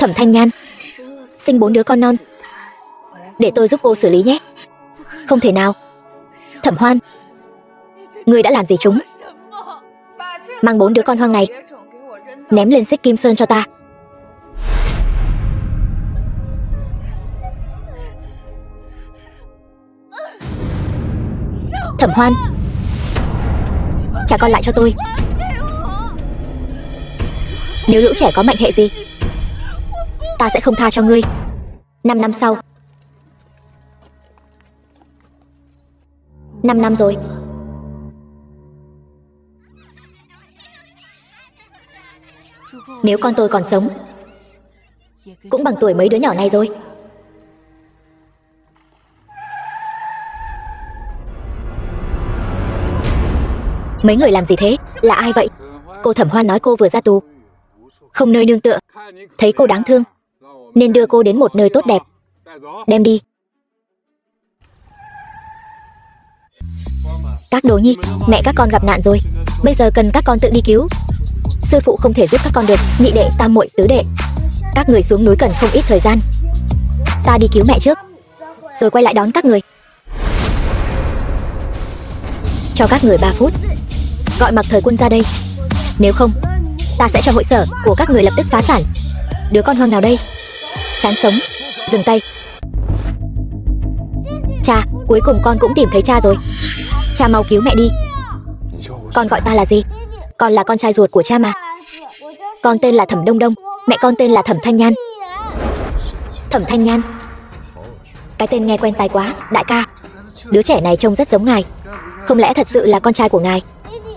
Thẩm Thanh Nhan sinh 4 đứa con non, để tôi giúp cô xử lý nhé. Không thể nào. Thẩm Hoan, ngươi đã làm gì chúng? Mang 4 đứa con hoang này ném lên Xích Kim Sơn cho ta. Thẩm Hoan, trả con lại cho tôi. Nếu lũ trẻ có mệnh hệ gì, ta sẽ không tha cho ngươi. 5 năm sau. 5 năm rồi. Nếu con tôi còn sống, cũng bằng tuổi mấy đứa nhỏ này rồi. Mấy người làm gì thế? Là ai vậy? Cô Thẩm Hoan nói cô vừa ra tù, không nơi nương tựa, thấy cô đáng thương nên đưa cô đến một nơi tốt đẹp. Đem đi. Các đồ nhi, mẹ các con gặp nạn rồi, bây giờ cần các con tự đi cứu. Sư phụ không thể giúp các con được. Nhị đệ, tam muội, tứ đệ, các người xuống núi cần không ít thời gian. Ta đi cứu mẹ trước, rồi quay lại đón các người. Cho các người 3 phút, gọi Mặc Thời Quân ra đây. Nếu không, ta sẽ cho hội sở của các người lập tức phá sản. Đứa con hoang nào đây? Chán sống, dừng tay. Cha, cuối cùng con cũng tìm thấy cha rồi. Cha mau cứu mẹ đi. Con gọi ta là gì? Con là con trai ruột của cha mà. Con tên là Thẩm Đông Đông, mẹ con tên là Thẩm Thanh Nhan. Thẩm Thanh Nhan, cái tên nghe quen tai quá. Đại ca, đứa trẻ này trông rất giống ngài. Không lẽ thật sự là con trai của ngài?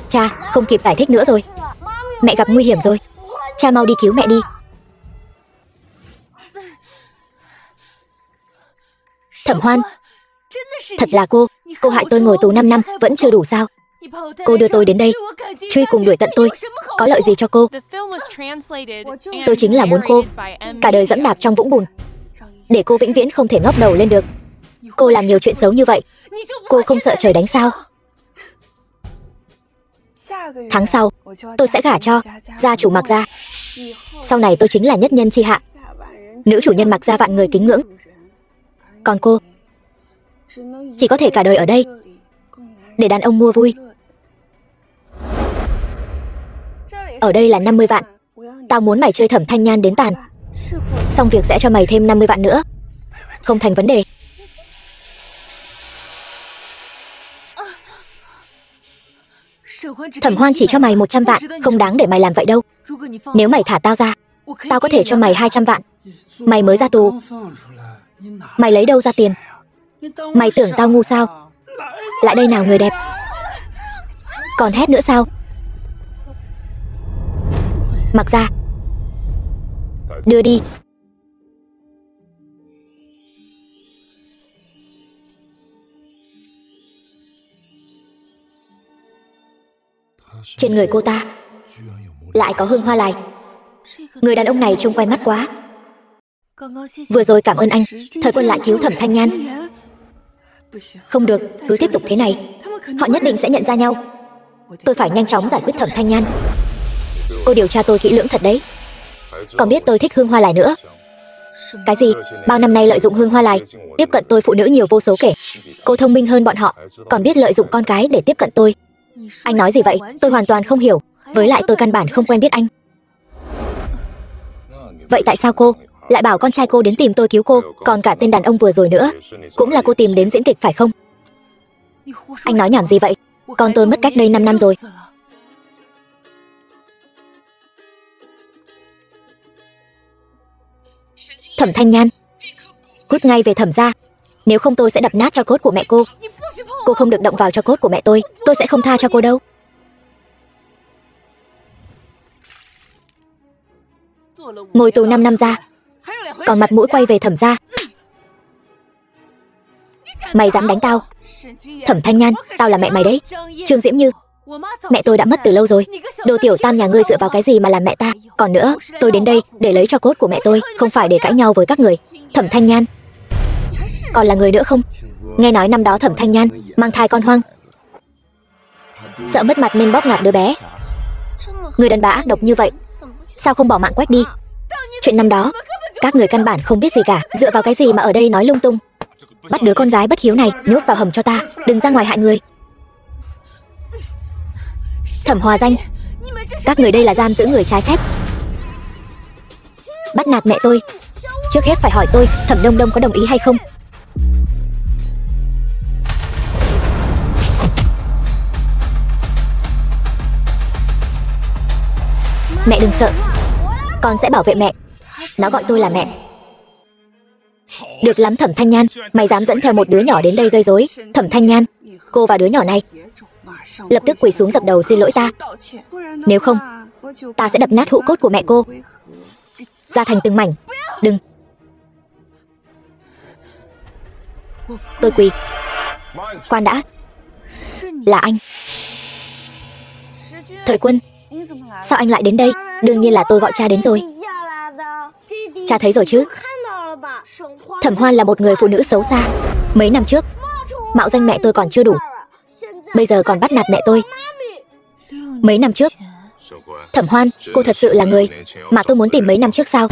Cha, không kịp giải thích nữa rồi. Mẹ gặp nguy hiểm rồi. Cha mau đi cứu mẹ đi. Thẩm Hoan, thật là cô hại tôi ngồi tù 5 năm vẫn chưa đủ sao? Cô đưa tôi đến đây, truy cùng đuổi tận tôi, có lợi gì cho cô? Tôi chính là muốn cô cả đời dẫm đạp trong vũng bùn, để cô vĩnh viễn không thể ngóc đầu lên được. Cô làm nhiều chuyện xấu như vậy, cô không sợ trời đánh sao? Tháng sau, tôi sẽ gả cho gia chủ Mặc gia. Sau này tôi chính là nhất nhân chi hạ, nữ chủ nhân Mặc gia vạn người kính ngưỡng. Còn cô chỉ có thể cả đời ở đây để đàn ông mua vui. Ở đây là 50 vạn. Tao muốn mày chơi Thẩm Thanh Nhan đến tàn, xong việc sẽ cho mày thêm 50 vạn nữa. Không thành vấn đề. Thẩm Hoan chỉ cho mày 100 vạn, không đáng để mày làm vậy đâu. Nếu mày thả tao ra, tao có thể cho mày 200 vạn. Mày mới ra tù, mày lấy đâu ra tiền? Mày tưởng tao ngu sao? Lại đây nào người đẹp. Còn hét nữa sao? Mặc ra. Đưa đi. Trên người cô ta lại có hương hoa lài. Người đàn ông này trông quen mắt quá. Vừa rồi cảm ơn anh, Thời Quân lại cứu Thẩm Thanh Nhan. Không được, cứ tiếp tục thế này, họ nhất định sẽ nhận ra nhau. Tôi phải nhanh chóng giải quyết Thẩm Thanh Nhan. Cô điều tra tôi kỹ lưỡng thật đấy. Còn biết tôi thích hương hoa lài nữa. Cái gì? Bao năm nay lợi dụng hương hoa lài tiếp cận tôi phụ nữ nhiều vô số kể. Cô thông minh hơn bọn họ, còn biết lợi dụng con cái để tiếp cận tôi. Anh nói gì vậy? Tôi hoàn toàn không hiểu. Với lại tôi căn bản không quen biết anh. Vậy tại sao cô lại bảo con trai cô đến tìm tôi cứu cô? Còn cả tên đàn ông vừa rồi nữa, cũng là cô tìm đến diễn kịch phải không? Anh nói nhảm gì vậy? Con tôi mất cách đây 5 năm rồi. Thẩm Thanh Nhan, cút ngay về Thẩm gia, nếu không tôi sẽ đập nát cho cốt của mẹ cô. Cô không được động vào cho cốt của mẹ tôi sẽ không tha cho cô đâu. Ngồi tù 5 năm ra, còn mặt mũi quay về Thẩm gia. Mày dám đánh tao? Thẩm Thanh Nhan, tao là mẹ mày đấy. Trương Diễm Như, mẹ tôi đã mất từ lâu rồi. Đồ tiểu tam nhà ngươi dựa vào cái gì mà làm mẹ ta? Còn nữa, tôi đến đây để lấy cho cốt của mẹ tôi, không phải để cãi nhau với các người. Thẩm Thanh Nhan, còn là người nữa không? Nghe nói năm đó Thẩm Thanh Nhan mang thai con hoang, sợ mất mặt nên bóp ngạt đứa bé. Người đàn bà ác độc như vậy, sao không bỏ mạng quách đi? Chuyện năm đó Các người căn bản không biết gì cả, dựa vào cái gì mà ở đây nói lung tung. Bắt đứa con gái bất hiếu này, nhốt vào hầm cho ta, đừng ra ngoài hại người. Thẩm Hòa Danh, các người đây là giam giữ người trái phép, bắt nạt mẹ tôi. Trước hết phải hỏi tôi, Thẩm Đông Đông có đồng ý hay không? Mẹ đừng sợ, con sẽ bảo vệ mẹ. Nó gọi tôi là mẹ. Được lắm Thẩm Thanh Nhan, mày dám dẫn theo một đứa nhỏ đến đây gây rối. Thẩm Thanh Nhan, cô và đứa nhỏ này lập tức quỳ xuống dập đầu xin lỗi ta. Nếu không, ta sẽ đập nát hũ cốt của mẹ cô ra thành từng mảnh. Đừng. Tôi quỳ. Khoan đã, là anh. Thời Quân, sao anh lại đến đây? Đương nhiên là tôi gọi cha đến rồi. Cha thấy rồi chứ? Thẩm Hoan là một người phụ nữ xấu xa. Mấy năm trước mạo danh mẹ tôi còn chưa đủ, bây giờ còn bắt nạt mẹ tôi. Mấy năm trước, Thẩm Hoan, cô thật sự là người mà tôi muốn tìm mấy năm trước sao?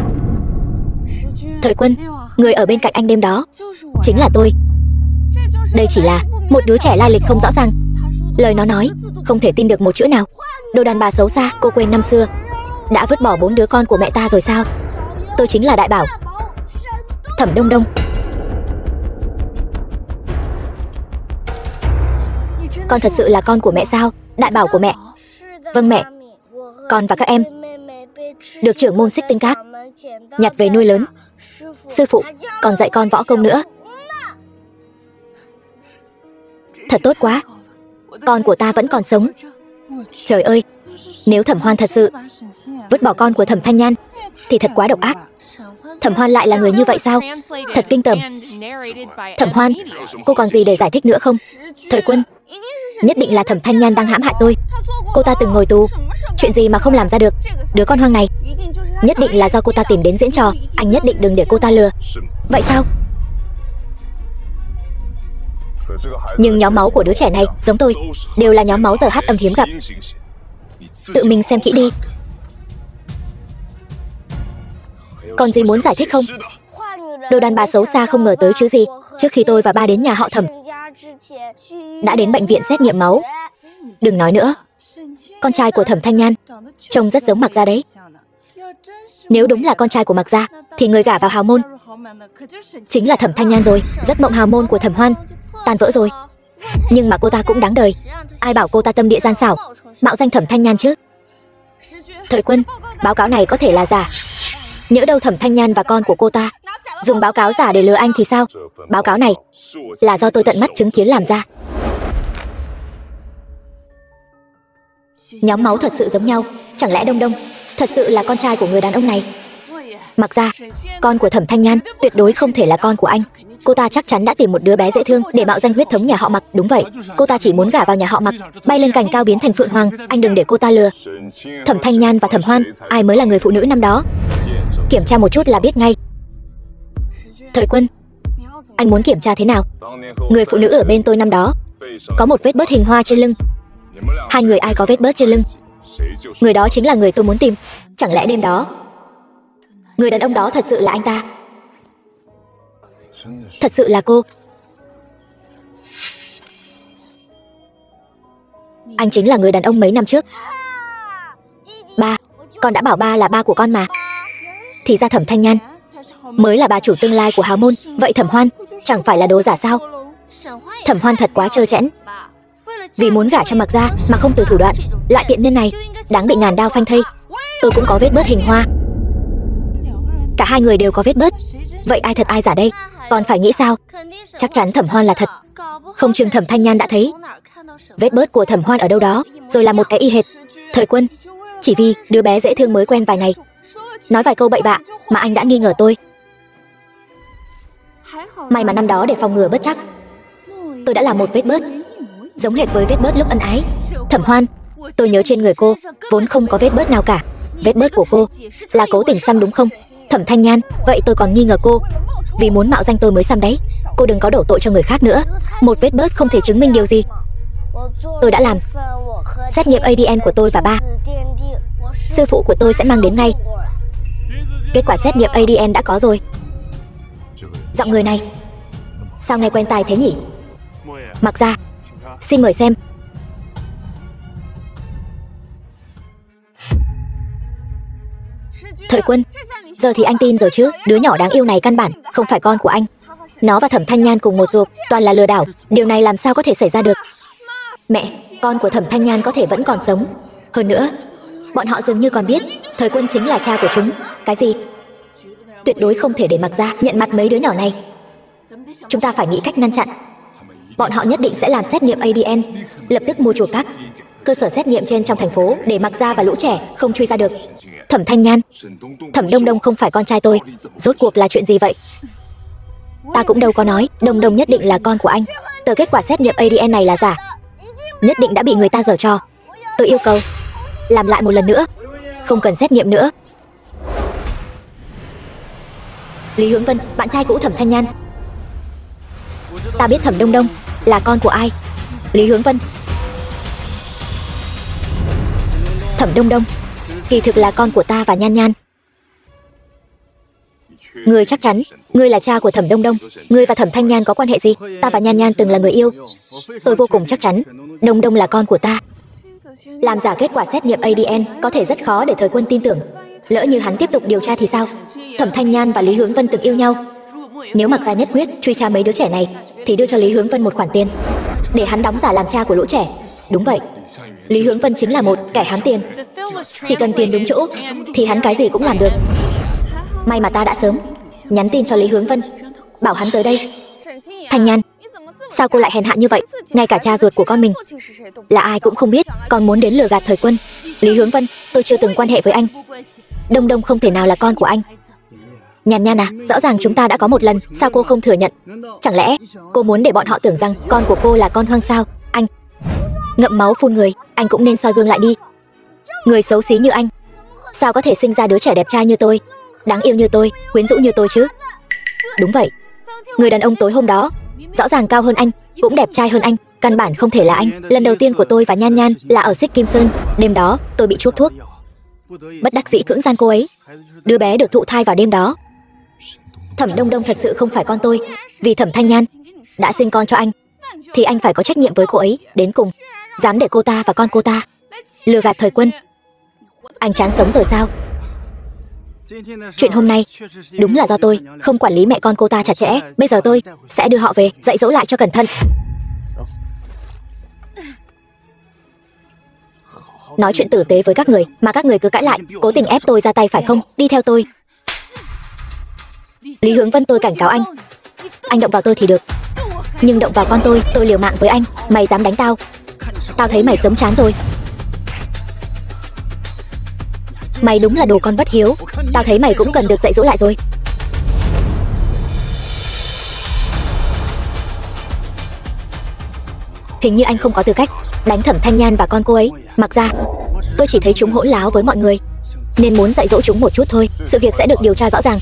Thời Quân, người ở bên cạnh anh đêm đó chính là tôi. Đây chỉ là một đứa trẻ lai lịch không rõ ràng. Lời nó nói không thể tin được một chữ nào. Đồ đàn bà xấu xa, cô quên năm xưa đã vứt bỏ 4 đứa con của mẹ ta rồi sao? Tôi chính là Đại Bảo, Thẩm Đông Đông. Con thật sự là con của mẹ sao? Đại Bảo của mẹ. Vâng mẹ. Con và các em được trưởng môn Xích Tinh Các nhặt về nuôi lớn. Sư phụ còn dạy con võ công nữa. Thật tốt quá, con của ta vẫn còn sống. Trời ơi, nếu Thẩm Hoan thật sự vứt bỏ con của Thẩm Thanh Nhan thì thật quá độc ác. Thẩm Hoan lại là người như vậy sao? Thật kinh tởm. Thẩm Hoan, cô còn gì để giải thích nữa không? Thời Quân, nhất định là Thẩm Thanh Nhan đang hãm hại tôi. Cô ta từng ngồi tù, chuyện gì mà không làm ra được. Đứa con hoang này nhất định là do cô ta tìm đến diễn trò. Anh nhất định đừng để cô ta lừa. Vậy sao? Nhưng nhóm máu của đứa trẻ này giống tôi, đều là nhóm máu giờ hát âm hiếm gặp. Tự mình xem kỹ đi. Còn gì muốn giải thích không? Đồ đàn bà xấu xa không ngờ tới chứ gì. Trước khi tôi và ba đến nhà họ Thẩm, đã đến bệnh viện xét nghiệm máu. Đừng nói nữa, con trai của Thẩm Thanh Nhan trông rất giống Mạc Gia đấy. Nếu đúng là con trai của Mạc Gia thì người gả vào hào môn chính là Thẩm Thanh Nhan rồi. Giấc mộng hào môn của Thẩm Hoan tan vỡ rồi. Nhưng mà cô ta cũng đáng đời. Ai bảo cô ta tâm địa gian xảo, mạo danh Thẩm Thanh Nhan chứ? Thời Quân, báo cáo này có thể là giả. Nhỡ đâu Thẩm Thanh Nhan và con của cô ta dùng báo cáo giả để lừa anh thì sao? Báo cáo này là do tôi tận mắt chứng kiến làm ra. Nhóm máu thật sự giống nhau. Chẳng lẽ Đông Đông thật sự là con trai của người đàn ông này? Mặc ra, con của Thẩm Thanh Nhan tuyệt đối không thể là con của anh. Cô ta chắc chắn đã tìm một đứa bé dễ thương để mạo danh huyết thống nhà họ Mặc. Đúng vậy, cô ta chỉ muốn gả vào nhà họ Mặc, bay lên cành cao biến thành phượng hoàng. Anh đừng để cô ta lừa. Thẩm Thanh Nhan và Thẩm Hoan, ai mới là người phụ nữ năm đó? Kiểm tra một chút là biết ngay. Thời Quân, anh muốn kiểm tra thế nào? Người phụ nữ ở bên tôi năm đó có một vết bớt hình hoa trên lưng. Hai người ai có vết bớt trên lưng, người đó chính là người tôi muốn tìm. Chẳng lẽ đêm đó người đàn ông đó thật sự là anh ta? Thật sự là cô? Anh chính là người đàn ông mấy năm trước. Ba, con đã bảo ba là ba của con mà. Thì ra Thẩm Thanh Nhan mới là bà chủ tương lai của hào môn. Vậy Thẩm Hoan chẳng phải là đồ giả sao? Thẩm Hoan thật quá trơ trẽn. Vì muốn gả cho Mạc Gia mà không từ thủ đoạn. Loại tiện nhân này đáng bị ngàn đao phanh thây. Tôi cũng có vết bớt hình hoa. Cả hai người đều có vết bớt. Vậy ai thật ai giả đây? Còn phải nghĩ sao? Chắc chắn Thẩm Hoan là thật. Không chừng Thẩm Thanh Nhan đã thấy vết bớt của Thẩm Hoan ở đâu đó, rồi là một cái y hệt. Thời Quân, chỉ vì đứa bé dễ thương mới quen vài ngày, nói vài câu bậy bạ mà anh đã nghi ngờ tôi. May mà năm đó để phòng ngừa bất trắc, tôi đã làm một vết bớt giống hệt với vết bớt lúc ân ái. Thẩm Hoan, tôi nhớ trên người cô vốn không có vết bớt nào cả. Vết bớt của cô là cố tình xăm đúng không? Thẩm Thanh Nhan, vậy tôi còn nghi ngờ cô vì muốn mạo danh tôi mới xăm đấy. Cô đừng có đổ tội cho người khác nữa. Một vết bớt không thể chứng minh điều gì. Tôi đã làm xét nghiệm ADN của tôi và ba. Sư phụ của tôi sẽ mang đến ngay. Kết quả xét nghiệm ADN đã có rồi. Giọng người này sao nghe quen tai thế nhỉ? Mặc Gia, xin mời xem. Thời Quân, giờ thì anh tin rồi chứ? Đứa nhỏ đáng yêu này căn bản không phải con của anh. Nó và Thẩm Thanh Nhan cùng một ruột, toàn là lừa đảo. Điều này làm sao có thể xảy ra được? Mẹ, con của Thẩm Thanh Nhan có thể vẫn còn sống. Hơn nữa, bọn họ dường như còn biết Thời Quân chính là cha của chúng. Cái gì? Tuyệt đối không thể để Mặc Gia nhận mặt mấy đứa nhỏ này. Chúng ta phải nghĩ cách ngăn chặn. Bọn họ nhất định sẽ làm xét nghiệm ADN, lập tức mua chuộc các cơ sở xét nghiệm trên trong thành phố để Mặc Gia và lũ trẻ không truy ra được. Thẩm Thanh Nhan, Thẩm Đông Đông không phải con trai tôi. Rốt cuộc là chuyện gì vậy? Ta cũng đâu có nói Đông Đông nhất định là con của anh. Tờ kết quả xét nghiệm ADN này là giả, nhất định đã bị người ta giở trò. Tôi yêu cầu làm lại một lần nữa, không cần xét nghiệm nữa. Lý Hướng Vân, bạn trai cũ Thẩm Thanh Nhan. Ta biết Thẩm Đông Đông là con của ai. Lý Hướng Vân, Thẩm Đông Đông kỳ thực là con của ta và Nhan Nhan. Ngươi chắc chắn ngươi là cha của Thẩm Đông Đông? Ngươi và Thẩm Thanh Nhan có quan hệ gì? Ta và Nhan Nhan từng là người yêu. Tôi vô cùng chắc chắn Đông Đông là con của ta. Làm giả kết quả xét nghiệm ADN có thể rất khó để Thời Quân tin tưởng. Lỡ như hắn tiếp tục điều tra thì sao? Thẩm Thanh Nhan và Lý Hướng Vân từng yêu nhau. Nếu Mặc Gia nhất quyết truy tra mấy đứa trẻ này thì đưa cho Lý Hướng Vân một khoản tiền để hắn đóng giả làm cha của lũ trẻ. Đúng vậy, Lý Hướng Vân chính là một kẻ hám tiền. Chỉ cần tiền đúng chỗ thì hắn cái gì cũng làm được. May mà ta đã sớm nhắn tin cho Lý Hướng Vân, bảo hắn tới đây. Thanh Nhan, sao cô lại hèn hạ như vậy? Ngay cả cha ruột của con mình là ai cũng không biết, còn muốn đến lừa gạt Thời Quân. Lý Hướng Vân, tôi chưa từng quan hệ với anh. Đông Đông không thể nào là con của anh. Nhan Nhan à, rõ ràng chúng ta đã có một lần, sao cô không thừa nhận? Chẳng lẽ cô muốn để bọn họ tưởng rằng con của cô là con hoang sao? Anh ngậm máu phun người, anh cũng nên soi gương lại đi. Người xấu xí như anh sao có thể sinh ra đứa trẻ đẹp trai như tôi, đáng yêu như tôi, quyến rũ như tôi chứ? Đúng vậy, người đàn ông tối hôm đó rõ ràng cao hơn anh, cũng đẹp trai hơn anh, căn bản không thể là anh. Lần đầu tiên của tôi và Nhan Nhan là ở Xích Kim Sơn. Đêm đó tôi bị chuốc thuốc, bất đắc dĩ cưỡng gian cô ấy. Đứa bé được thụ thai vào đêm đó. Thẩm Đông Đông thật sự không phải con tôi. Vì Thẩm Thanh Nhan đã sinh con cho anh thì anh phải có trách nhiệm với cô ấy đến cùng. Dám để cô ta và con cô ta lừa gạt Thời Quân, anh chán sống rồi sao? Chuyện hôm nay đúng là do tôi không quản lý mẹ con cô ta chặt chẽ. Bây giờ tôi sẽ đưa họ về dạy dỗ lại cho cẩn thận. Nói chuyện tử tế với các người mà các người cứ cãi lại, cố tình ép tôi ra tay phải không? Đi theo tôi. Lý Hướng Vân, tôi cảnh cáo anh động vào tôi thì được, nhưng động vào con tôi liều mạng với anh. Mày dám đánh tao? Tao thấy mày sống chán rồi. Mày đúng là đồ con bất hiếu. Tao thấy mày cũng cần được dạy dỗ lại rồi. Hình như anh không có tư cách đánh Thẩm Thanh Nhan và con cô ấy. Mặc ra tôi chỉ thấy chúng hỗn láo với mọi người nên muốn dạy dỗ chúng một chút thôi. Sự việc sẽ được điều tra rõ ràng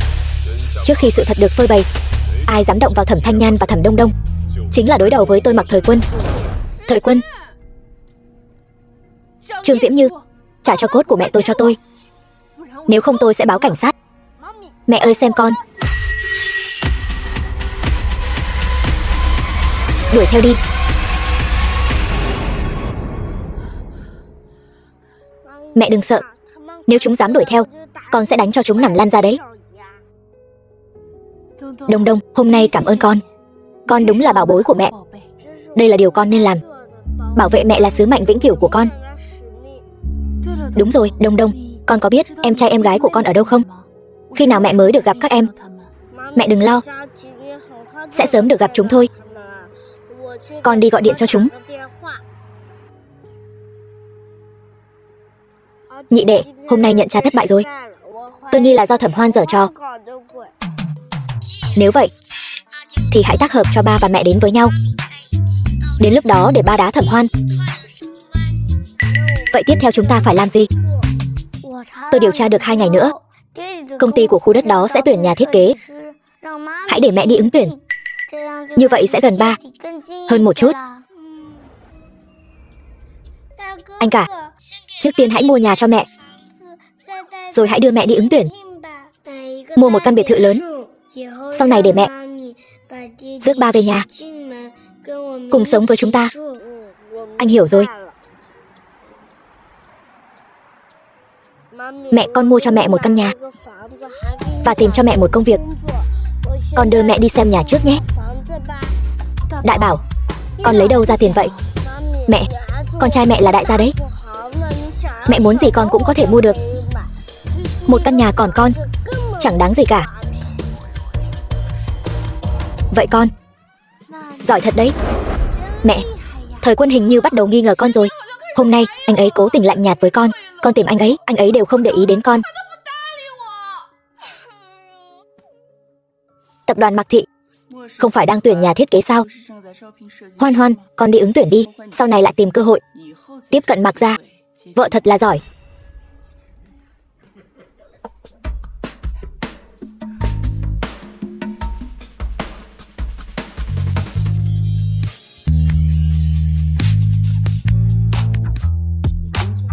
trước khi sự thật được phơi bày. Ai dám động vào Thẩm Thanh Nhan và Thẩm Đông Đông chính là đối đầu với tôi Mặc Thời Quân. Thời Quân, Trương Diễm Như, trả cho cốt của mẹ tôi cho tôi, nếu không tôi sẽ báo cảnh sát. Mẹ ơi xem con. Đuổi theo đi. Mẹ đừng sợ, nếu chúng dám đuổi theo con sẽ đánh cho chúng nằm lăn ra đấy. Đông Đông, hôm nay cảm ơn con đúng là bảo bối của mẹ. Đây là điều con nên làm. Bảo vệ mẹ là sứ mệnh vĩnh cửu của con. Đúng rồi, Đông Đông, con có biết em trai em gái của con ở đâu không? Khi nào mẹ mới được gặp các em? Mẹ đừng lo, sẽ sớm được gặp chúng thôi. Con đi gọi điện cho chúng. Nhị đệ, hôm nay nhận tra thất bại rồi. Tôi nghi là do Thẩm Hoan giở trò. Nếu vậy thì hãy tác hợp cho ba và mẹ đến với nhau. Đến lúc đó để ba đá Thẩm Hoan. Vậy tiếp theo chúng ta phải làm gì? Tôi điều tra được 2 ngày nữa, công ty của khu đất đó sẽ tuyển nhà thiết kế. Hãy để mẹ đi ứng tuyển, như vậy sẽ gần 3 hơn một chút. Anh cả, trước tiên hãy mua nhà cho mẹ, rồi hãy đưa mẹ đi ứng tuyển. mua một căn biệt thự lớn. Sau này để mẹ rước ba về nhà, cùng sống với chúng ta. Anh hiểu rồi. Mẹ con mua cho mẹ một căn nhà và tìm cho mẹ một công việc. Con đưa mẹ đi xem nhà trước nhé. Đại Bảo, con lấy đâu ra tiền vậy? Mẹ, con trai mẹ là đại gia đấy. Mẹ muốn gì con cũng có thể mua được. Một căn nhà còn con chẳng đáng gì cả. Vậy con giỏi thật đấy. Mẹ, Thời Quân hình như bắt đầu nghi ngờ con rồi. Hôm nay anh ấy cố tình lạnh nhạt với con tìm anh ấy đều không để ý đến con. Tập đoàn Mạc Thị không phải đang tuyển nhà thiết kế sao? Hoan Hoan, con đi ứng tuyển đi, sau này lại tìm cơ hội tiếp cận Mạc gia. Vợ thật là giỏi.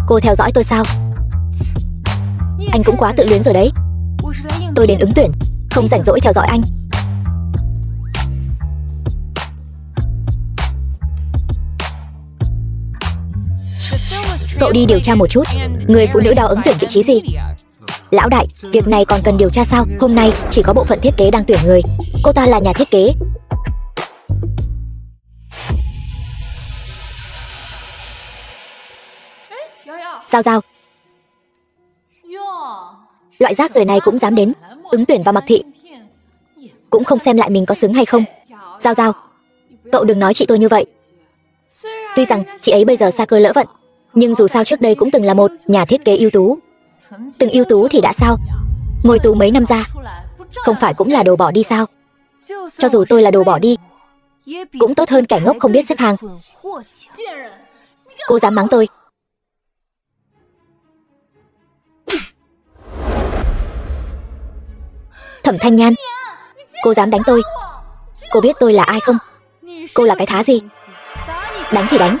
Cô theo dõi tôi sao? Anh cũng quá tự luyến rồi đấy. Tôi đến ứng tuyển, không rảnh rỗi theo dõi anh. Cậu đi điều tra một chút, người phụ nữ đó ứng tuyển vị trí gì? Lão đại, việc này còn cần điều tra sao? Hôm nay chỉ có bộ phận thiết kế đang tuyển người. Cô ta là nhà thiết kế. Giao Giao, loại rác rưởi này cũng dám đến ứng tuyển vào Mạc Thị, cũng không xem lại mình có xứng hay không. Giao Giao, cậu đừng nói chị tôi như vậy. Tuy rằng chị ấy bây giờ sa cơ lỡ vận, nhưng dù sao trước đây cũng từng là một nhà thiết kế ưu tú. Từng ưu tú thì đã sao? Ngồi tù mấy năm ra, không phải cũng là đồ bỏ đi sao? Cho dù tôi là đồ bỏ đi, cũng tốt hơn kẻ ngốc không biết xếp hàng. Cô dám mắng tôi? Thẩm Thanh Nhan, cô dám đánh tôi? Cô biết tôi là ai không? Cô là cái thá gì? Đánh thì đánh,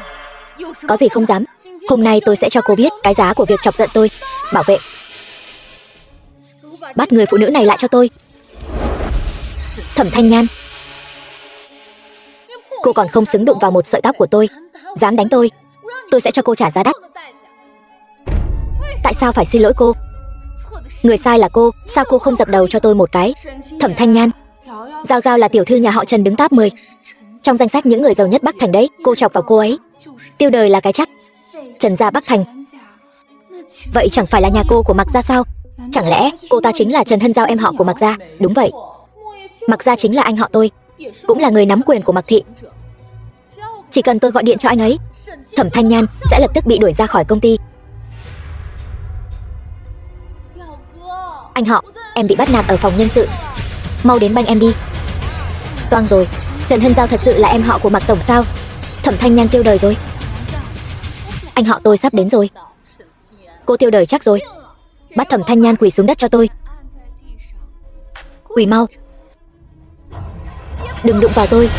có gì không dám. Hôm nay tôi sẽ cho cô biết cái giá của việc chọc giận tôi. Bảo vệ, bắt người phụ nữ này lại cho tôi. Thẩm Thanh Nhan, cô còn không xứng đụng vào một sợi tóc của tôi. Dám đánh tôi sẽ cho cô trả giá đắt. Tại sao phải xin lỗi cô? Người sai là cô, sao cô không dập đầu cho tôi một cái? Thẩm Thanh Nhan, Giao Giao là tiểu thư nhà họ Trần đứng top 10 trong danh sách những người giàu nhất Bắc Thành đấy. Cô chọc vào cô ấy, tiêu đời là cái chắc. Trần gia Bắc Thành, vậy chẳng phải là nhà cô của Mạc gia sao? Chẳng lẽ cô ta chính là Trần Hân Giao, em họ của Mạc gia? Đúng vậy, Mạc gia chính là anh họ tôi, cũng là người nắm quyền của Mạc Thị. Chỉ cần tôi gọi điện cho anh ấy, Thẩm Thanh Nhan sẽ lập tức bị đuổi ra khỏi công ty. Anh họ, em bị bắt nạt ở phòng nhân sự, mau đến banh em đi. Toang rồi, Trần Hân Giao thật sự là em họ của Mạc tổng sao? Thẩm Thanh Nhan tiêu đời rồi. Anh họ tôi sắp đến rồi. Cô tiêu đời chắc rồi. Bắt Thẩm Thanh Nhan quỳ xuống đất cho tôi. Quỳ mau, đừng đụng vào tôi.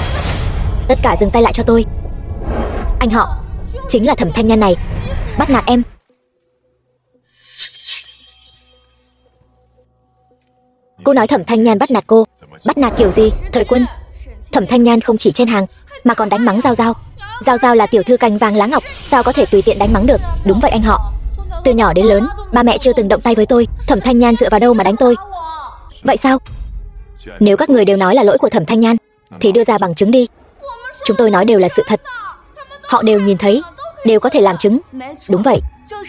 Tất cả dừng tay lại cho tôi. Anh họ, chính là Thẩm Thanh Nhan này, bắt nạt em. Cô nói Thẩm Thanh Nhan bắt nạt cô. Bắt nạt kiểu gì? Thời Quân, Thẩm Thanh Nhan không chỉ chen hàng mà còn đánh mắng Giao Giao. Giao Giao là tiểu thư cành vàng lá ngọc, sao có thể tùy tiện đánh mắng được? Đúng vậy anh họ, từ nhỏ đến lớn ba mẹ chưa từng động tay với tôi. Thẩm Thanh Nhan dựa vào đâu mà đánh tôi? Vậy sao? Nếu các người đều nói là lỗi của Thẩm Thanh Nhan thì đưa ra bằng chứng đi. Chúng tôi nói đều là sự thật, họ đều nhìn thấy, đều có thể làm chứng. Đúng vậy,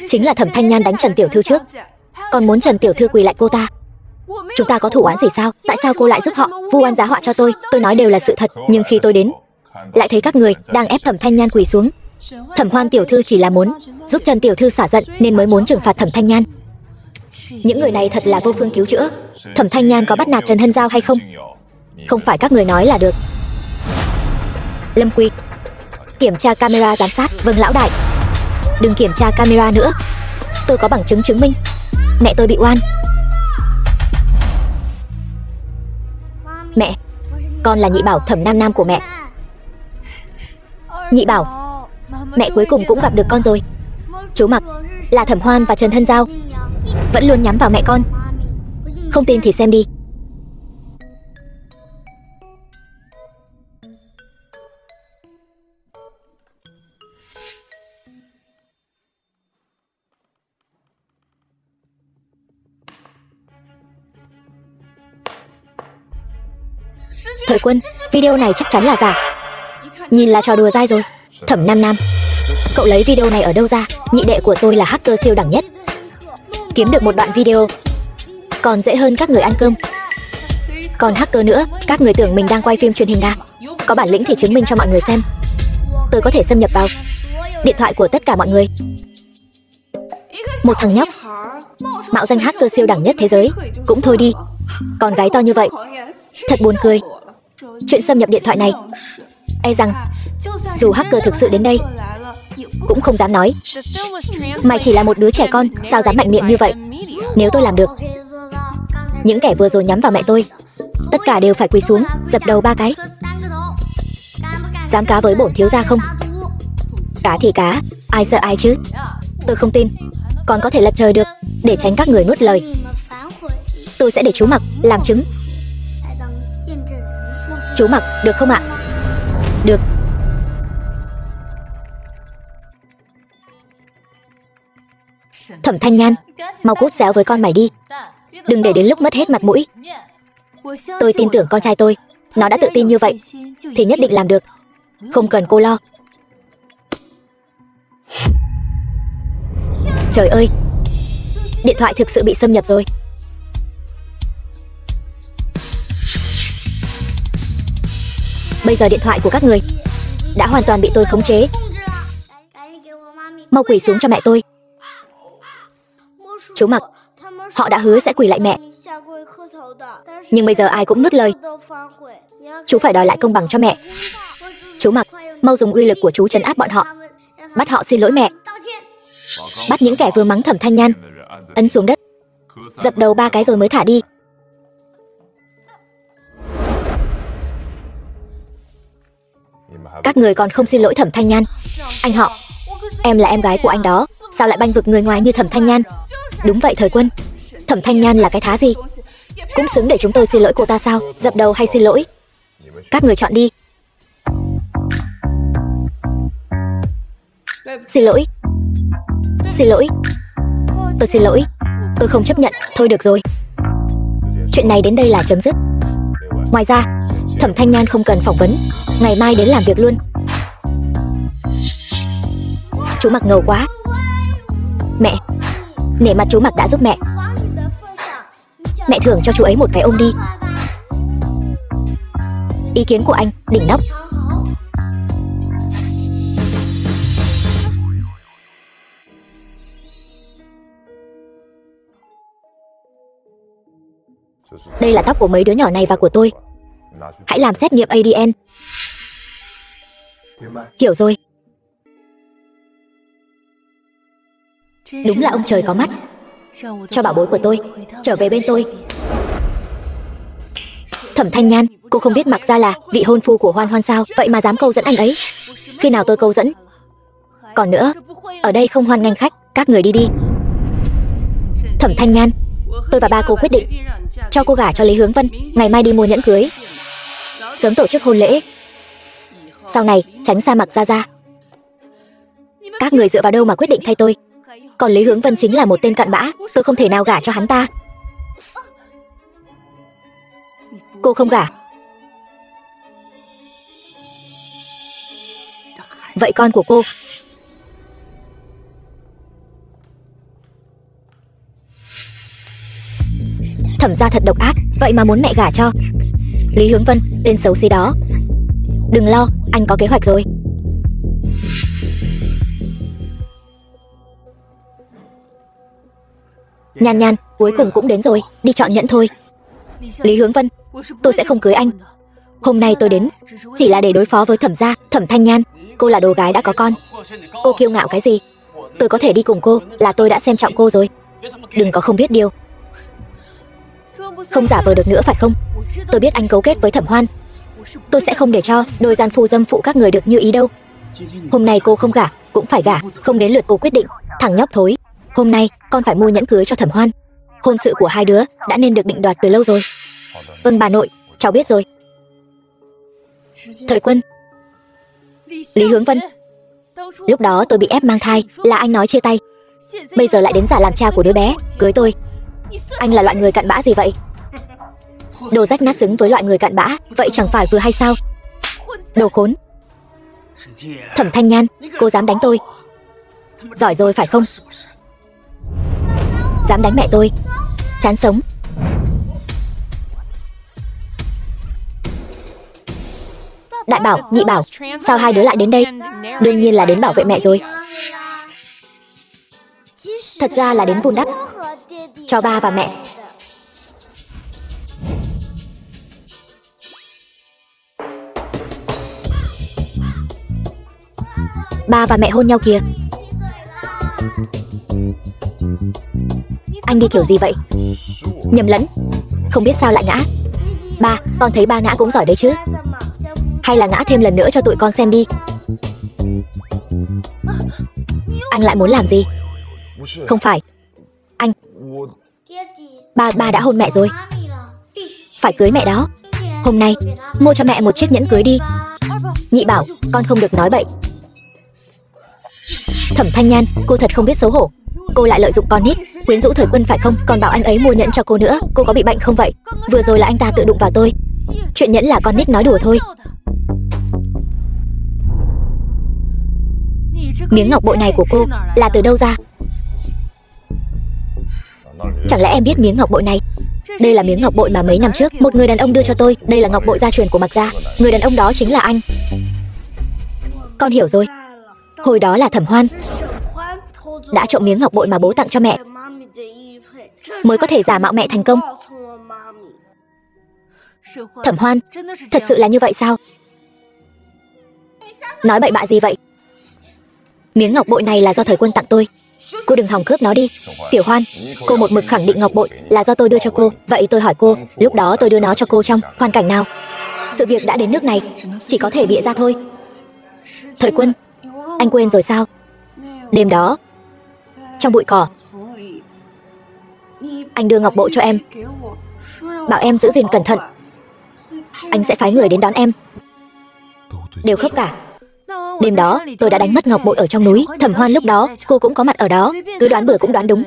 chính là Thẩm Thanh Nhan đánh Trần tiểu thư trước, còn muốn Trần tiểu thư quỳ lại cô ta. Chúng ta có thủ oán gì sao? Tại sao cô lại giúp họ vu oan giá họa cho tôi? Tôi nói đều là sự thật, nhưng khi tôi đến lại thấy các người đang ép Thẩm Thanh Nhan quỳ xuống. Thẩm Hoan tiểu thư chỉ là muốn giúp Trần tiểu thư xả giận nên mới muốn trừng phạt Thẩm Thanh Nhan. Những người này thật là vô phương cứu chữa. Thẩm Thanh Nhan có bắt nạt Trần Hân Giao hay không? Không phải các người nói là được. Lâm Quy, kiểm tra camera giám sát. Vâng lão đại. Đừng kiểm tra camera nữa, tôi có bằng chứng chứng minh mẹ tôi bị oan. Mẹ, con là Nhị Bảo, Thẩm Nam Nam của mẹ. Nhị Bảo, mẹ cuối cùng cũng gặp được con rồi. Chú Mặc là Thẩm Hoan và Trần Hân Giao vẫn luôn nhắm vào mẹ con. Không tin thì xem đi. Thời Quân, video này chắc chắn là giả. Nhìn là trò đùa dai rồi. Thẩm Nam Nam, cậu lấy video này ở đâu ra? Nhị đệ của tôi là hacker siêu đẳng nhất. Kiếm được một đoạn video còn dễ hơn các người ăn cơm. Còn hacker nữa, các người tưởng mình đang quay phim truyền hình à? Có bản lĩnh thì chứng minh cho mọi người xem. Tôi có thể xâm nhập vào điện thoại của tất cả mọi người. Một thằng nhóc mạo danh hacker siêu đẳng nhất thế giới cũng thôi đi, còn gái to như vậy, thật buồn cười. Chuyện xâm nhập điện thoại này, e rằng dù hacker thực sự đến đây cũng không dám nói. Mày chỉ là một đứa trẻ con, sao dám mạnh miệng như vậy? Nếu tôi làm được, những kẻ vừa rồi nhắm vào mẹ tôi tất cả đều phải quỳ xuống dập đầu 3 cái. Dám cá với bổn thiếu gia không? Cá thì cá, ai sợ ai chứ? Tôi không tin còn có thể lật trời được. Để tránh các người nuốt lời, tôi sẽ để chú Mặc làm chứng. Chú Mặc, được không ạ? Được. Thẩm Thanh Nhan, mau cút xéo với con mày đi, đừng để đến lúc mất hết mặt mũi. Tôi tin tưởng con trai tôi, nó đã tự tin như vậy thì nhất định làm được, không cần cô lo. Trời ơi, điện thoại thực sự bị xâm nhập rồi. Bây giờ điện thoại của các người đã hoàn toàn bị tôi khống chế. Mau quỳ xuống cho mẹ tôi. Chú Mặc, họ đã hứa sẽ quỳ lại mẹ, nhưng bây giờ ai cũng nuốt lời. Chú phải đòi lại công bằng cho mẹ. Chú Mặc, mau dùng uy lực của chú trấn áp bọn họ, bắt họ xin lỗi mẹ. Bắt những kẻ vừa mắng Thẩm Thanh Nhan ấn xuống đất, dập đầu 3 cái rồi mới thả đi. Các người còn không xin lỗi Thẩm Thanh Nhan. Anh họ, em là em gái của anh đó, sao lại banh vực người ngoài như Thẩm Thanh Nhan? Đúng vậy Thời Quân, Thẩm Thanh Nhan là cái thá gì? Cũng xứng để chúng tôi xin lỗi cô ta sao? Dập đầu hay xin lỗi? Các người chọn đi. Xin lỗi. Xin lỗi. Tôi xin lỗi. Tôi không chấp nhận. Thôi được rồi, chuyện này đến đây là chấm dứt. Ngoài ra, Thẩm Thanh Nhan không cần phỏng vấn, ngày mai đến làm việc luôn. Chú Mặc ngầu quá. Mẹ, nể mặt chú Mặc đã giúp mẹ. Mẹ thưởng cho chú ấy một cái ôm đi. Ý kiến của anh, đỉnh nóc. Đây là tóc của mấy đứa nhỏ này và của tôi. Hãy làm xét nghiệm ADN. Hiểu rồi. Đúng là ông trời có mắt, cho bảo bối của tôi trở về bên tôi. Thẩm Thanh Nhan, cô không biết Mặc Gia là vị hôn phu của Hoan Hoan sao? Vậy mà dám câu dẫn anh ấy. Khi nào tôi câu dẫn? Còn nữa, ở đây không hoan nghênh khách, các người đi đi. Thẩm Thanh Nhan, tôi và ba cô quyết định cho cô gả cho Lý Hướng Vân, ngày mai đi mua nhẫn cưới, sớm tổ chức hôn lễ, sau này tránh xa Mặc Gia ra. Các người dựa vào đâu mà quyết định thay tôi? Còn Lý Hướng Vân chính là một tên cặn bã, tôi không thể nào gả cho hắn ta. Cô không gả, vậy con của cô? Thẩm gia thật độc ác, vậy mà muốn mẹ gả cho Lý Hướng Vân, tên xấu xí đó. Đừng lo, anh có kế hoạch rồi. Nhan Nhan, cuối cùng cũng đến rồi, đi chọn nhẫn thôi. Lý Hướng Vân, tôi sẽ không cưới anh. Hôm nay tôi đến chỉ là để đối phó với Thẩm gia. Thẩm Thanh Nhan, cô là đồ gái đã có con, cô kiêu ngạo cái gì? Tôi có thể đi cùng cô là tôi đã xem trọng cô rồi. Đừng có không biết điều. Không giả vờ được nữa phải không? Tôi biết anh cấu kết với Thẩm Hoan. Tôi sẽ không để cho đôi gian phu dâm phụ các người được như ý đâu. Hôm nay cô không gả cũng phải gả, không đến lượt cô quyết định. Thằng nhóc thối, hôm nay con phải mua nhẫn cưới cho Thẩm Hoan. hôn sự của hai đứa đã nên được định đoạt từ lâu rồi. Vâng bà nội, cháu biết rồi. Thời Quân, Lý Hướng Vân, lúc đó tôi bị ép mang thai, là anh nói chia tay. Bây giờ lại đến giả làm cha của đứa bé, cưới tôi. Anh là loại người cặn bã gì vậy? Đồ rách nát xứng với loại người cặn bã, vậy chẳng phải vừa hay sao? Đồ khốn. Thẩm Thanh Nhan, cô dám đánh tôi. Giỏi rồi phải không? Dám đánh mẹ tôi, chán sống. Đại Bảo, Nhị Bảo, sao hai đứa lại đến đây? Đương nhiên là đến bảo vệ mẹ rồi. Thật ra là đến vun đắp cho ba và mẹ. Ba và mẹ hôn nhau kìa. Anh đi kiểu gì vậy? Nhầm lẫn. Không biết sao lại ngã. Ba, con thấy ba ngã cũng giỏi đấy chứ. Hay là ngã thêm lần nữa cho tụi con xem đi. Anh lại muốn làm gì? Không phải. Anh. Ba đã hôn mẹ rồi. Phải cưới mẹ đó. Hôm nay, mua cho mẹ một chiếc nhẫn cưới đi. Nhị Bảo, con không được nói bậy. Thẩm Thanh Nhan, cô thật không biết xấu hổ. Cô lại lợi dụng con nít, quyến rũ Thời Quân phải không? Còn bảo anh ấy mua nhẫn cho cô nữa. Cô có bị bệnh không vậy? Vừa rồi là anh ta tự đụng vào tôi. Chuyện nhẫn là con nít nói đùa thôi. Miếng ngọc bội này của cô là từ đâu ra? Chẳng lẽ em biết miếng ngọc bội này? Đây là miếng ngọc bội mà mấy năm trước một người đàn ông đưa cho tôi. Đây là ngọc bội gia truyền của Mạc gia. Người đàn ông đó chính là anh. Con hiểu rồi. Hồi đó là Thẩm Hoan đã trộm miếng ngọc bội mà bố tặng cho mẹ, mới có thể giả mạo mẹ thành công. Thẩm Hoan, thật sự là như vậy sao? Nói bậy bạ gì vậy? Miếng ngọc bội này là do Thời Quân tặng tôi. Cô đừng hòng cướp nó đi. Tiểu Hoan, cô một mực khẳng định ngọc bội là do tôi đưa cho cô. Vậy tôi hỏi cô, lúc đó tôi đưa nó cho cô trong hoàn cảnh nào? Sự việc đã đến nước này, chỉ có thể bịa ra thôi. Thời Quân, anh quên rồi sao? Đêm đó, trong bụi cỏ, anh đưa ngọc bội cho em, bảo em giữ gìn cẩn thận. Anh sẽ phái người đến đón em. Đều khớp cả. Đêm đó, tôi đã đánh mất ngọc bội ở trong núi. Thẩm Hoan lúc đó, cô cũng có mặt ở đó. Cứ đoán bừa cũng đoán đúng.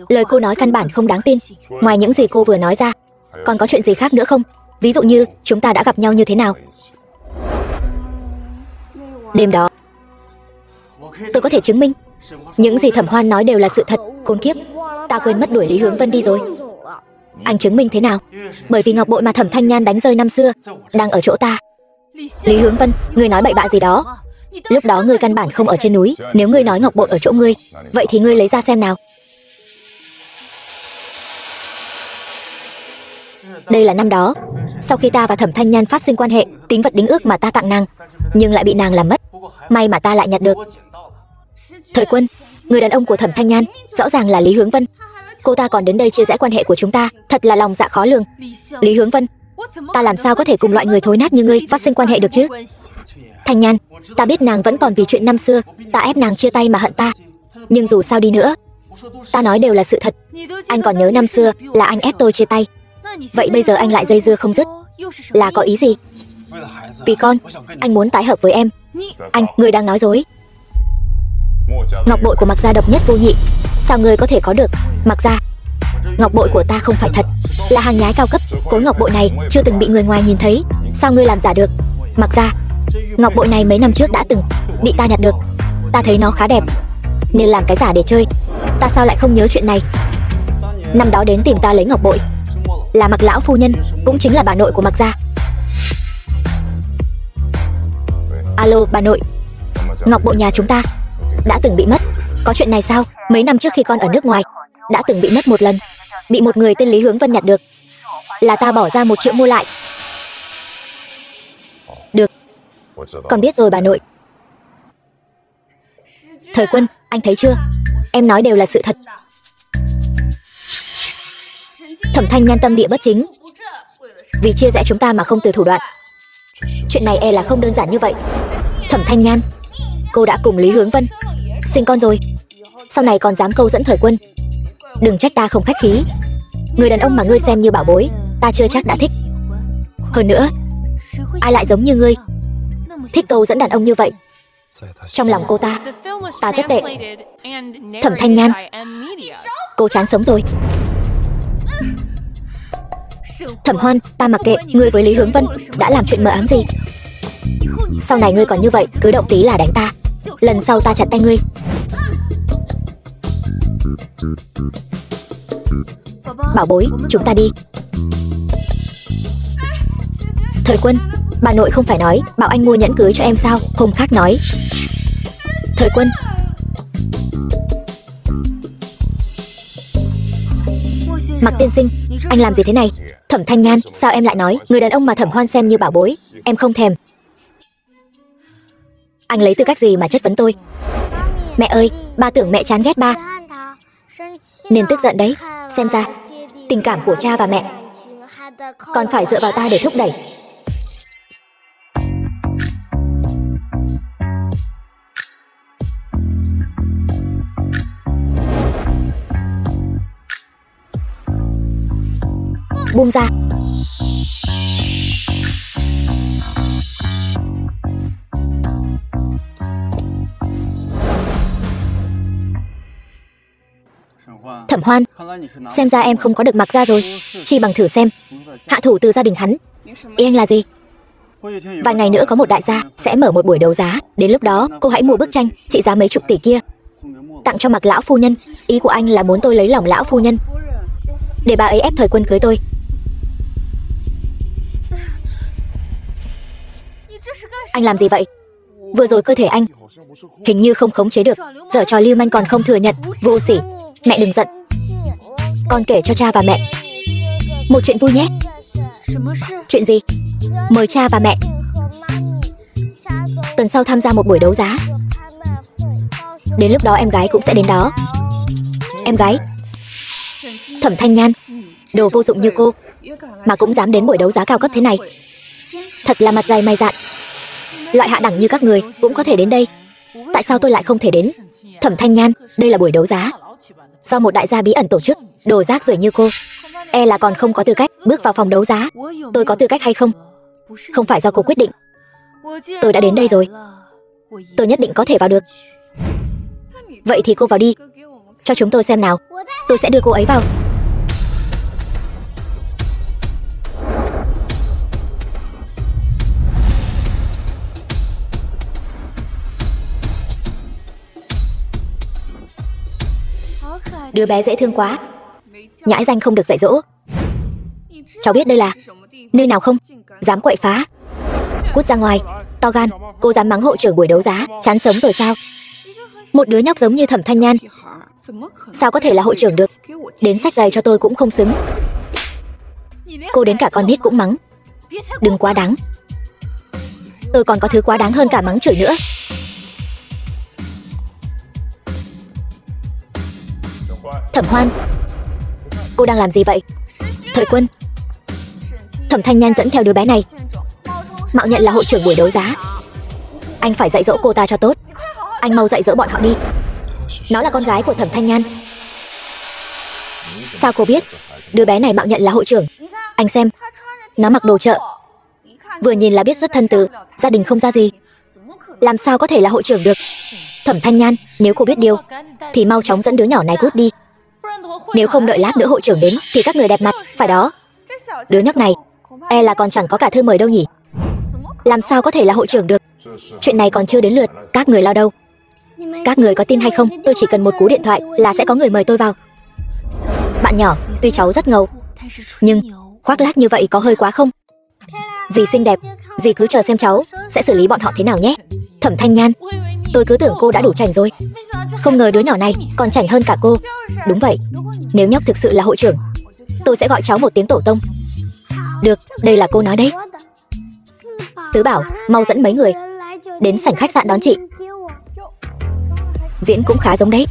Lời cô nói căn bản không đáng tin. Ngoài những gì cô vừa nói ra, còn có chuyện gì khác nữa không? Ví dụ như, chúng ta đã gặp nhau như thế nào? Đêm đó, tôi có thể chứng minh những gì Thẩm Hoan nói đều là sự thật. Khốn kiếp, ta quên mất đuổi Lý Hướng Vân đi rồi. Anh chứng minh thế nào? Bởi vì ngọc bội mà Thẩm Thanh Nhan đánh rơi năm xưa đang ở chỗ ta. Lý Hướng Vân, ngươi nói bậy bạ gì đó? Lúc đó ngươi căn bản không ở trên núi. Nếu ngươi nói ngọc bội ở chỗ ngươi, vậy thì ngươi lấy ra xem nào. Đây là năm đó, sau khi ta và Thẩm Thanh Nhan phát sinh quan hệ, tín vật đính ước mà ta tặng nàng, nhưng lại bị nàng làm mất. May mà ta lại nhặt được. Thời Quân, người đàn ông của Thẩm Thanh Nhan rõ ràng là Lý Hướng Vân. Cô ta còn đến đây chia rẽ quan hệ của chúng ta, thật là lòng dạ khó lường. Lý Hướng Vân, ta làm sao có thể cùng loại người thối nát như ngươi phát sinh quan hệ được chứ? Thanh Nhan, ta biết nàng vẫn còn vì chuyện năm xưa ta ép nàng chia tay mà hận ta, nhưng dù sao đi nữa, ta nói đều là sự thật. Anh còn nhớ năm xưa là anh ép tôi chia tay. Vậy bây giờ anh lại dây dưa không dứt, là có ý gì? Vì con, anh muốn tái hợp với em. Anh, người đang nói dối. Ngọc bội của Mạc gia độc nhất vô nhị, sao ngươi có thể có được? Mạc gia, ngọc bội của ta không phải thật, là hàng nhái cao cấp. Khối ngọc bội này chưa từng bị người ngoài nhìn thấy, sao ngươi làm giả được? Mạc gia, ngọc bội này mấy năm trước đã từng bị ta nhặt được. Ta thấy nó khá đẹp, nên làm cái giả để chơi. Ta sao lại không nhớ chuyện này? Năm đó đến tìm ta lấy ngọc bội là Mạc lão phu nhân, cũng chính là bà nội của Mạc gia. Alo, bà nội, ngọc bội nhà chúng ta đã từng bị mất. Có chuyện này sao? Mấy năm trước khi con ở nước ngoài đã từng bị mất một lần, bị một người tên Lý Hướng Vân nhặt được, là ta bỏ ra 1 triệu mua lại. Được, con biết rồi bà nội. Thời Quân, anh thấy chưa? Em nói đều là sự thật. Thẩm Thanh Nhan tâm địa bất chính, vì chia rẽ chúng ta mà không từ thủ đoạn. Chuyện này e là không đơn giản như vậy. Thẩm Thanh Nhan, cô đã cùng Lý Hướng Vân sinh con rồi, sau này còn dám câu dẫn Thời Quân. Đừng trách ta không khách khí. Người đàn ông mà ngươi xem như bảo bối, ta chưa chắc đã thích. Hơn nữa, ai lại giống như ngươi, thích câu dẫn đàn ông như vậy. Trong lòng cô ta rất tệ. Thẩm Thanh Nhan, cô chán sống rồi. Thẩm Hoan, ta mặc kệ ngươi với Lý Hướng Vân đã làm chuyện mờ ám gì. Sau này ngươi còn như vậy, cứ động tí là đánh ta. Lần sau ta chặt tay ngươi. Bảo bối, chúng ta đi. Thời Quân, bà nội không phải nói bảo anh mua nhẫn cưới cho em sao? Hôm khác nói. Thời Quân, Mạc tiên sinh, anh làm gì thế này? Thẩm Thanh Nhan, sao em lại nói người đàn ông mà Thẩm Hoan xem như bảo bối em không thèm? Anh lấy tư cách gì mà chất vấn tôi? Mẹ ơi, ba tưởng mẹ chán ghét ba nên tức giận đấy. Xem ra tình cảm của cha và mẹ còn phải dựa vào ta để thúc đẩy. Buông ra. Thẩm Hoan, xem ra em không có được mặc ra rồi. Chi bằng thử xem. Hạ thủ từ gia đình hắn. Ý anh là gì? Vài ngày nữa có một đại gia sẽ mở một buổi đấu giá. Đến lúc đó cô hãy mua bức tranh trị giá mấy chục tỷ kia tặng cho Mạc lão phu nhân. Ý của anh là muốn tôi lấy lòng lão phu nhân để bà ấy ép Thời Quân cưới tôi. Anh làm gì vậy? Vừa rồi cơ thể anh hình như không khống chế được, giở trò lưu manh còn không thừa nhận. Vô sỉ. Mẹ đừng giận. Con kể cho cha và mẹ một chuyện vui nhé. Chuyện gì? Mời cha và mẹ tuần sau tham gia một buổi đấu giá. Đến lúc đó em gái cũng sẽ đến đó. Em gái? Thẩm Thanh Nhan, đồ vô dụng như cô mà cũng dám đến buổi đấu giá cao cấp thế này. Thật là mặt dày mày dạn. Loại hạ đẳng như các người cũng có thể đến đây, tại sao tôi lại không thể đến? Thẩm Thanh Nhan, đây là buổi đấu giá do một đại gia bí ẩn tổ chức. Đồ rác rưởi như cô e là còn không có tư cách bước vào phòng đấu giá. Tôi có tư cách hay không không phải do cô quyết định. Tôi đã đến đây rồi, tôi nhất định có thể vào được. Vậy thì cô vào đi, cho chúng tôi xem nào. Tôi sẽ đưa cô ấy vào. Đứa bé dễ thương quá, nhãi danh không được dạy dỗ. Cháu biết đây là nơi nào không? Dám quậy phá, cút ra ngoài. To gan, cô dám mắng hội trưởng buổi đấu giá, chán sống rồi sao? Một đứa nhóc giống như Thẩm Thanh Nhan sao có thể là hội trưởng được? Đến xách giày cho tôi cũng không xứng. Cô đến cả con nít cũng mắng. Đừng quá đáng. Tôi còn có thứ quá đáng hơn cả mắng chửi nữa. Thẩm Hoan, cô đang làm gì vậy? Thời Quân. Thẩm Thanh Nhan dẫn theo đứa bé này mạo nhận là hội trưởng buổi đấu giá. Anh phải dạy dỗ cô ta cho tốt. Anh mau dạy dỗ bọn họ đi. Nó là con gái của Thẩm Thanh Nhan. Sao cô biết đứa bé này mạo nhận là hội trưởng? Anh xem, nó mặc đồ chợ, vừa nhìn là biết xuất thân từ gia đình không ra gì. Làm sao có thể là hội trưởng được? Thẩm Thanh Nhan, nếu cô biết điều thì mau chóng dẫn đứa nhỏ này cút đi. Nếu không đợi lát nữa hội trưởng đến thì các người đẹp mặt. Phải đó, đứa nhóc này e là còn chẳng có cả thư mời đâu nhỉ. Làm sao có thể là hội trưởng được? Chuyện này còn chưa đến lượt các người lo đâu. Các người có tin hay không, tôi chỉ cần một cú điện thoại là sẽ có người mời tôi vào. Bạn nhỏ, tuy cháu rất ngầu nhưng khoác lác như vậy có hơi quá không? Dì xinh đẹp, dì cứ chờ xem cháu sẽ xử lý bọn họ thế nào nhé. Thẩm Thanh Nhan, tôi cứ tưởng cô đã đủ chảnh rồi, không ngờ đứa nhỏ này còn chảnh hơn cả cô. Đúng vậy, nếu nhóc thực sự là hội trưởng, tôi sẽ gọi cháu một tiếng tổ tông. Được, đây là cô nói đấy. Tứ bảo, mau dẫn mấy người đến sảnh khách sạn đón chị. Diễn cũng khá giống đấy.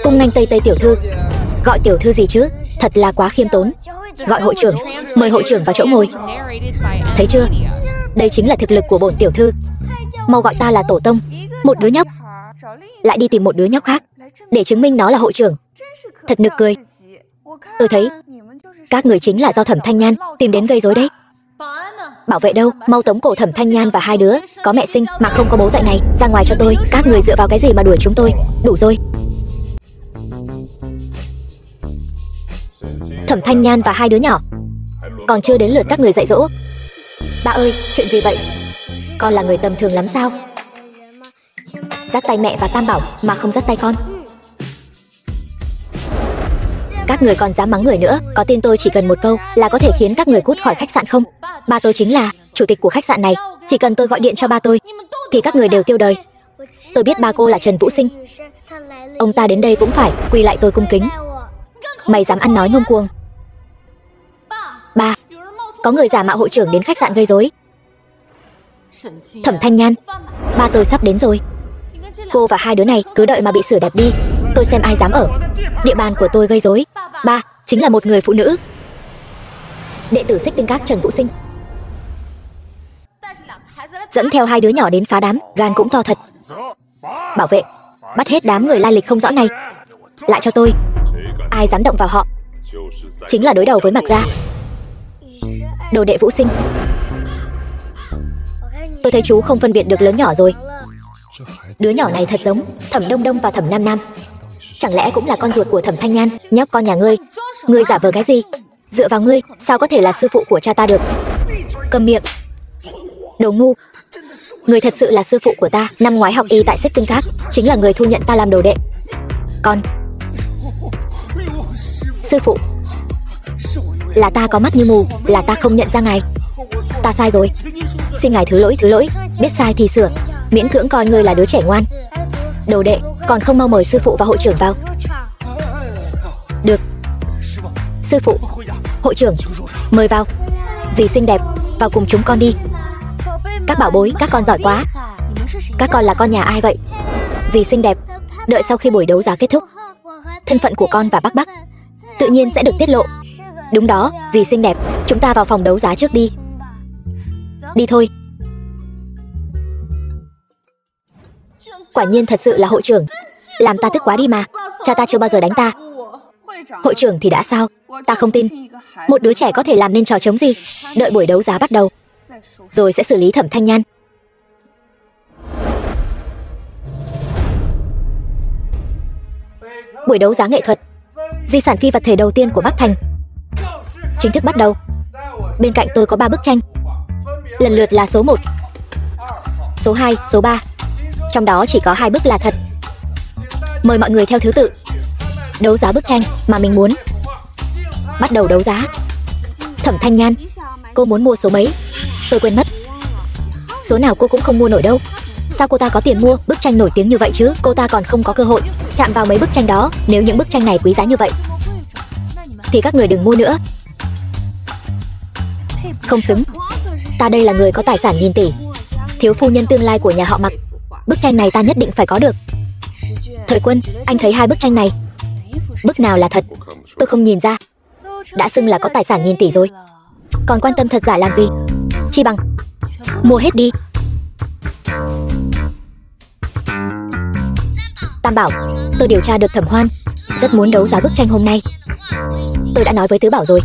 Cung nghênh Tây Tây tiểu thư. Gọi tiểu thư gì chứ, thật là quá khiêm tốn. Gọi hội trưởng, mời hội trưởng vào chỗ ngồi. Thấy chưa, đây chính là thực lực của bổn tiểu thư. mau gọi ta là tổ tông. Một đứa nhóc lại đi tìm một đứa nhóc khác để chứng minh nó là hội trưởng. Thật nực cười. Tôi thấy các người chính là do Thẩm Thanh Nhan tìm đến gây rối đấy. Bảo vệ đâu, mau tống cổ Thẩm Thanh Nhan và hai đứa có mẹ sinh mà không có bố dạy này ra ngoài cho tôi. Các người dựa vào cái gì mà đuổi chúng tôi? Đủ rồi. Thẩm Thanh Nhan và hai đứa nhỏ còn chưa đến lượt các người dạy dỗ. Ba ơi, chuyện gì vậy? Con là người tầm thường lắm sao? Dắt tay mẹ và Tam Bảo mà không dắt tay con. Các người còn dám mắng người nữa. Có tin tôi chỉ cần một câu là có thể khiến các người cút khỏi khách sạn không? Ba tôi chính là chủ tịch của khách sạn này. Chỉ cần tôi gọi điện cho ba tôi thì các người đều tiêu đời. Tôi biết ba cô là Trần Vũ Sinh. Ông ta đến đây cũng phải quỳ lại tôi cung kính. Mày dám ăn nói ngông cuồng? Ba, có người giả mạo hội trưởng đến khách sạn gây rối. Thẩm Thanh Nhan, ba tôi sắp đến rồi. Cô và hai đứa này cứ đợi mà bị xử đẹp đi. Tôi xem ai dám ở địa bàn của tôi gây rối. Ba, chính là một người phụ nữ, đệ tử Xích Tinh Các Trần Vũ Sinh, dẫn theo hai đứa nhỏ đến phá đám, gan cũng to thật. Bảo vệ, bắt hết đám người lai lịch không rõ này lại cho tôi. Ai dám động vào họ chính là đối đầu với Mạc Gia. Đồ đệ Vũ Sinh, tôi thấy chú không phân biệt được lớn nhỏ rồi. Đứa nhỏ này thật giống Thẩm Đông Đông và Thẩm Nam Nam. Chẳng lẽ cũng là con ruột của Thẩm Thanh Nhan? Nhóc con nhà ngươi, ngươi giả vờ cái gì? Dựa vào ngươi, sao có thể là sư phụ của cha ta được? Cầm miệng, đồ ngu. Ngươi thật sự là sư phụ của ta. Năm ngoái học y tại Xích Tinh Các, chính là người thu nhận ta làm đồ đệ. Con, sư phụ, là ta có mắt như mù, là ta không nhận ra ngài. Ta sai rồi, xin ngài thứ lỗi, biết sai thì sửa. Miễn cưỡng coi ngươi là đứa trẻ ngoan. Đồ đệ, còn không mau mời sư phụ và hội trưởng vào. Được, sư phụ, hội trưởng, mời vào. Dì xinh đẹp, vào cùng chúng con đi. Các bảo bối, các con giỏi quá. Các con là con nhà ai vậy? Dì xinh đẹp, đợi sau khi buổi đấu giá kết thúc, thân phận của con và bác Bắc tự nhiên sẽ được tiết lộ. Đúng đó, dì xinh đẹp, chúng ta vào phòng đấu giá trước đi. Đi thôi. Quả nhiên thật sự là hội trưởng. Làm ta tức quá đi mà. Cha ta chưa bao giờ đánh ta. Hội trưởng thì đã sao? Ta không tin một đứa trẻ có thể làm nên trò trống gì. Đợi buổi đấu giá bắt đầu rồi sẽ xử lý Thẩm Thanh Nhan. Buổi đấu giá nghệ thuật di sản phi vật thể đầu tiên của Bắc Thành chính thức bắt đầu. Bên cạnh tôi có 3 bức tranh, lần lượt là số 1, số 2, số 3. Trong đó chỉ có 2 bức là thật. Mời mọi người theo thứ tự đấu giá bức tranh mà mình muốn. Bắt đầu đấu giá. Thẩm Thanh Nhan, cô muốn mua số mấy? Tôi quên mất. Số nào cô cũng không mua nổi đâu. Sao cô ta có tiền mua bức tranh nổi tiếng như vậy chứ? Cô ta còn không có cơ hội chạm vào mấy bức tranh đó. Nếu những bức tranh này quý giá như vậy thì các người đừng mua nữa. Không xứng. Ta đây là người có tài sản nghìn tỷ, thiếu phu nhân tương lai của nhà họ Mặc. Bức tranh này ta nhất định phải có được. Thời Quân, anh thấy 2 bức tranh này, bức nào là thật? Tôi không nhìn ra. Đã xưng là có tài sản nghìn tỷ rồi, còn quan tâm thật giả làm gì? Chi bằng mua hết đi. Tam Bảo, tôi điều tra được Thẩm Hoan rất muốn đấu giá bức tranh hôm nay. Tôi đã nói với Tứ Bảo rồi.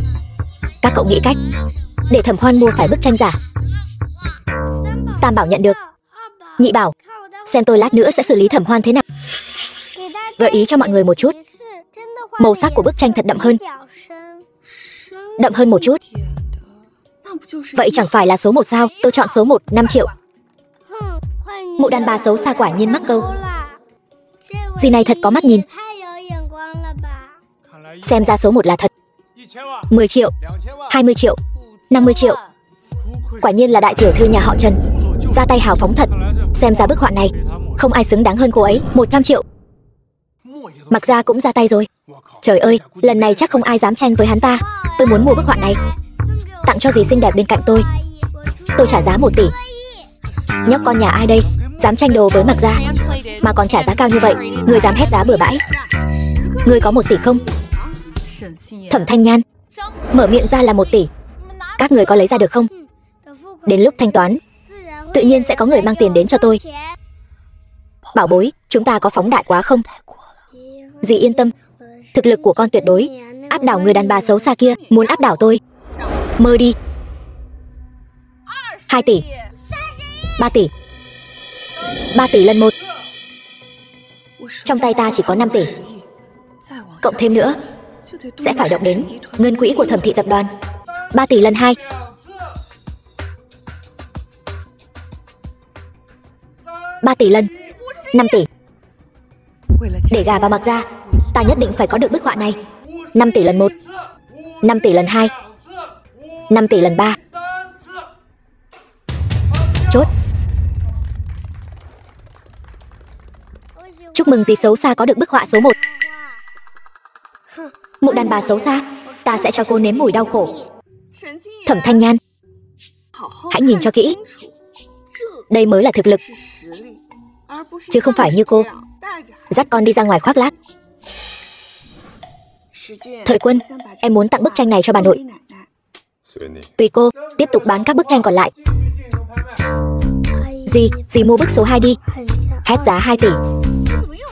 Các cậu nghĩ cách để Thẩm Hoan mua phải bức tranh giả. Tam Bảo nhận được. Nhị Bảo, xem tôi lát nữa sẽ xử lý Thẩm Hoan thế nào. Gợi ý cho mọi người một chút. Màu sắc của bức tranh thật đậm hơn. Đậm hơn một chút. Vậy chẳng phải là số 1 sao? Tôi chọn số 1, 5 triệu. Mụ đàn bà xấu xa quả nhiên mắc câu. Dì này thật có mắt nhìn. Xem ra số 1 là thật. 10 triệu, 20 triệu, 50 triệu. Quả nhiên là đại tiểu thư nhà họ Trần, ra tay hào phóng thật. Xem ra bức họa này không ai xứng đáng hơn cô ấy. 100 triệu. Mặc ra cũng ra tay rồi. Trời ơi, lần này chắc không ai dám tranh với hắn ta. Tôi muốn mua bức họa này, tặng cho dì xinh đẹp bên cạnh tôi. Tôi trả giá 1 tỷ. Nhóc con nhà ai đây, dám tranh đồ với Mặc ra mà còn trả giá cao như vậy? Người dám hét giá bừa bãi. Người có 1 tỷ không? Thẩm Thanh Nhan mở miệng ra là 1 tỷ. Các người có lấy ra được không? Đến lúc thanh toán tự nhiên sẽ có người mang tiền đến cho tôi. Bảo bối, chúng ta có phóng đại quá không? Dì yên tâm, thực lực của con tuyệt đối áp đảo người đàn bà xấu xa kia. Muốn áp đảo tôi? Mơ đi. 2 tỷ, 3 tỷ, 3 tỷ lần 1. Trong tay ta chỉ có 5 tỷ. Cộng thêm nữa sẽ phải động đến ngân quỹ của Thẩm thị tập đoàn. 3 tỷ lần 2. 3 tỷ lần 5 tỷ. Để gà vào mặc ra, ta nhất định phải có được bức họa này. 5 tỷ lần 1, 5 tỷ lần 2, 5 tỷ lần 3. Chốt. Chúc mừng dì xấu xa có được bức họa số 1. Mụ đàn bà xấu xa, ta sẽ cho cô nếm mùi đau khổ. Thẩm Thanh Nhan, hãy nhìn cho kỹ. Đây mới là thực lực, chứ không phải như cô dắt con đi ra ngoài khoác lác. Thời Quân, em muốn tặng bức tranh này cho bà nội. Tùy cô, tiếp tục bán các bức tranh còn lại. Dì mua bức số 2 đi. Hét giá 2 tỷ.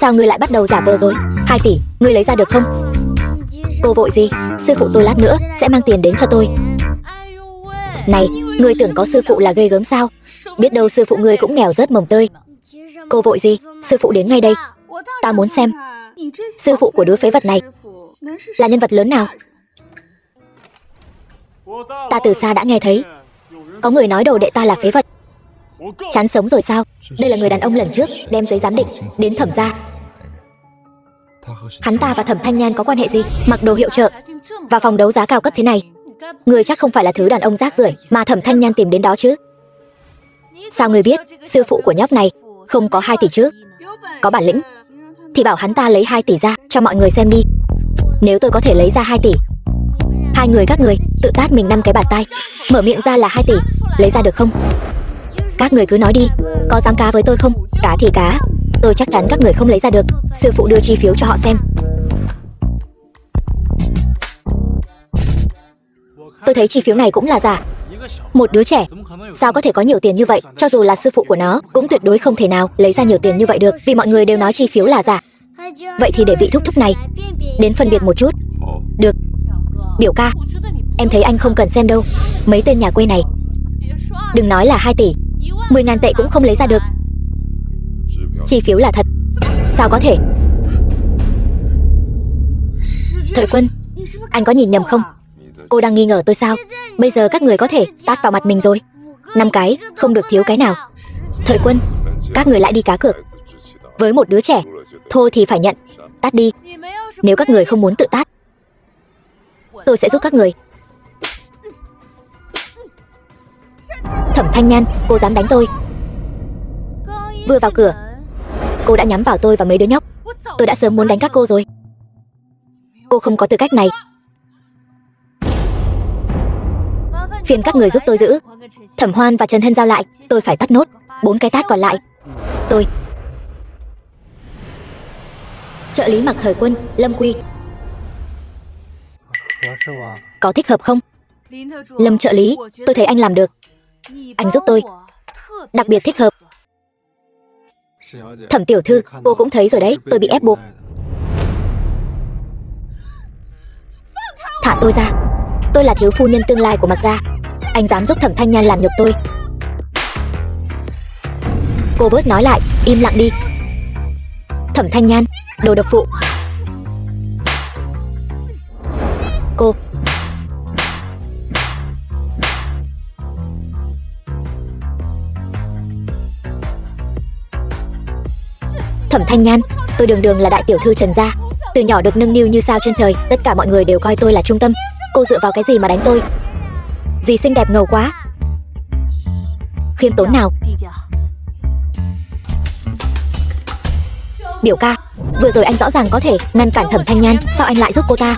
Sao ngươi lại bắt đầu giả vờ rồi? 2 tỷ, ngươi lấy ra được không? Cô vội gì? Sư phụ tôi lát nữa sẽ mang tiền đến cho tôi. Này, ngươi tưởng có sư phụ là ghê gớm sao? Biết đâu sư phụ ngươi cũng nghèo rớt mồng tơi. Cô vội gì? Sư phụ đến ngay đây. Ta muốn xem sư phụ của đứa phế vật này là nhân vật lớn nào. Ta từ xa đã nghe thấy có người nói đồ đệ ta là phế vật. Chán sống rồi sao? Đây là người đàn ông lần trước đem giấy giám định đến Thẩm gia. Hắn ta và Thẩm Thanh Nhan có quan hệ gì? Mặc đồ hiệu trợ vào phòng đấu giá cao cấp thế này, người chắc không phải là thứ đàn ông rác rưởi mà Thẩm Thanh Nhan tìm đến đó chứ. Sao người biết sư phụ của nhóc này không có 2 tỷ chứ? Có bản lĩnh thì bảo hắn ta lấy 2 tỷ ra cho mọi người xem đi. Nếu tôi có thể lấy ra 2 tỷ, hai người các người tự tát mình 5 cái bạt tai, mở miệng ra là 2 tỷ, lấy ra được không? Các người cứ nói đi, có dám cá với tôi không? Cá thì cá, tôi chắc chắn các người không lấy ra được. Sư phụ đưa chi phiếu cho họ xem. Tôi thấy chi phiếu này cũng là giả. Một đứa trẻ sao có thể có nhiều tiền như vậy? Cho dù là sư phụ của nó cũng tuyệt đối không thể nào lấy ra nhiều tiền như vậy được, vì mọi người đều nói chi phiếu là giả. Vậy thì để vị thúc thúc này đến phân biệt một chút. Được. Biểu ca, em thấy anh không cần xem đâu. Mấy tên nhà quê này đừng nói là 2 tỷ, 10.000 tệ cũng không lấy ra được. Chi phiếu là thật. Sao có thể? Thời Quân, anh có nhìn nhầm không? Cô đang nghi ngờ tôi sao? Bây giờ các người có thể tát vào mặt mình rồi. 5 cái, không được thiếu cái nào. Thời Quân, các người lại đi cá cược với một đứa trẻ, thôi thì phải nhận. Tát đi. Nếu các người không muốn tự tát, tôi sẽ giúp các người. Thẩm Thanh Nhan, cô dám đánh tôi? Vừa vào cửa, cô đã nhắm vào tôi và mấy đứa nhóc. Tôi đã sớm muốn đánh các cô rồi. Cô không có tư cách này. Phiền các người giúp tôi giữ Thẩm Hoan và Trần Hân giao lại. Tôi phải tắt nốt 4 cái tát còn lại. Tôi trợ lý Mặc Thời Quân, Lâm Quy, có thích hợp không? Lâm trợ lý, tôi thấy anh làm được. Anh giúp tôi đặc biệt thích hợp. Thẩm tiểu thư, cô cũng thấy rồi đấy, tôi bị ép buộc. Thả tôi ra. Tôi là thiếu phu nhân tương lai của Mặc gia. Anh dám giúp Thẩm Thanh Nhan làm nhục tôi? Cô bớt nói lại, im lặng đi. Thẩm Thanh Nhan, đồ độc phụ. Cô Thẩm Thanh Nhan, tôi đường đường là đại tiểu thư Trần gia, từ nhỏ được nâng niu như sao trên trời. Tất cả mọi người đều coi tôi là trung tâm. Cô dựa vào cái gì mà đánh tôi? Dì xinh đẹp ngầu quá. Khiêm tốn nào. Biểu ca, vừa rồi anh rõ ràng có thể ngăn cản Thẩm Thanh Nhan, sao anh lại giúp cô ta?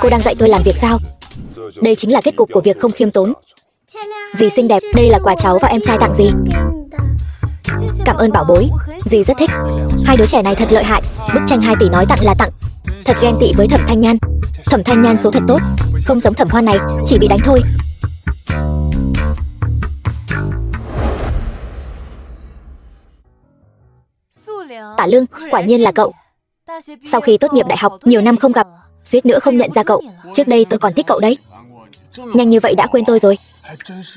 Cô đang dạy tôi làm việc sao? Đây chính là kết cục của việc không khiêm tốn. Dì xinh đẹp, đây là quà cháu và em trai tặng dì. Cảm ơn bảo bối, dì rất thích. Hai đứa trẻ này thật lợi hại. Bức tranh 2 tỷ nói tặng là tặng. Thật ghen tị với Thẩm Thanh Nhan. Thẩm Thanh Nhan số thật tốt, không giống Thẩm Hoan này, chỉ bị đánh thôi. Tả Lương, quả nhiên là cậu. Sau khi tốt nghiệp đại học, nhiều năm không gặp, suýt nữa không nhận ra cậu. Trước đây tôi còn thích cậu đấy. Nhanh như vậy đã quên tôi rồi.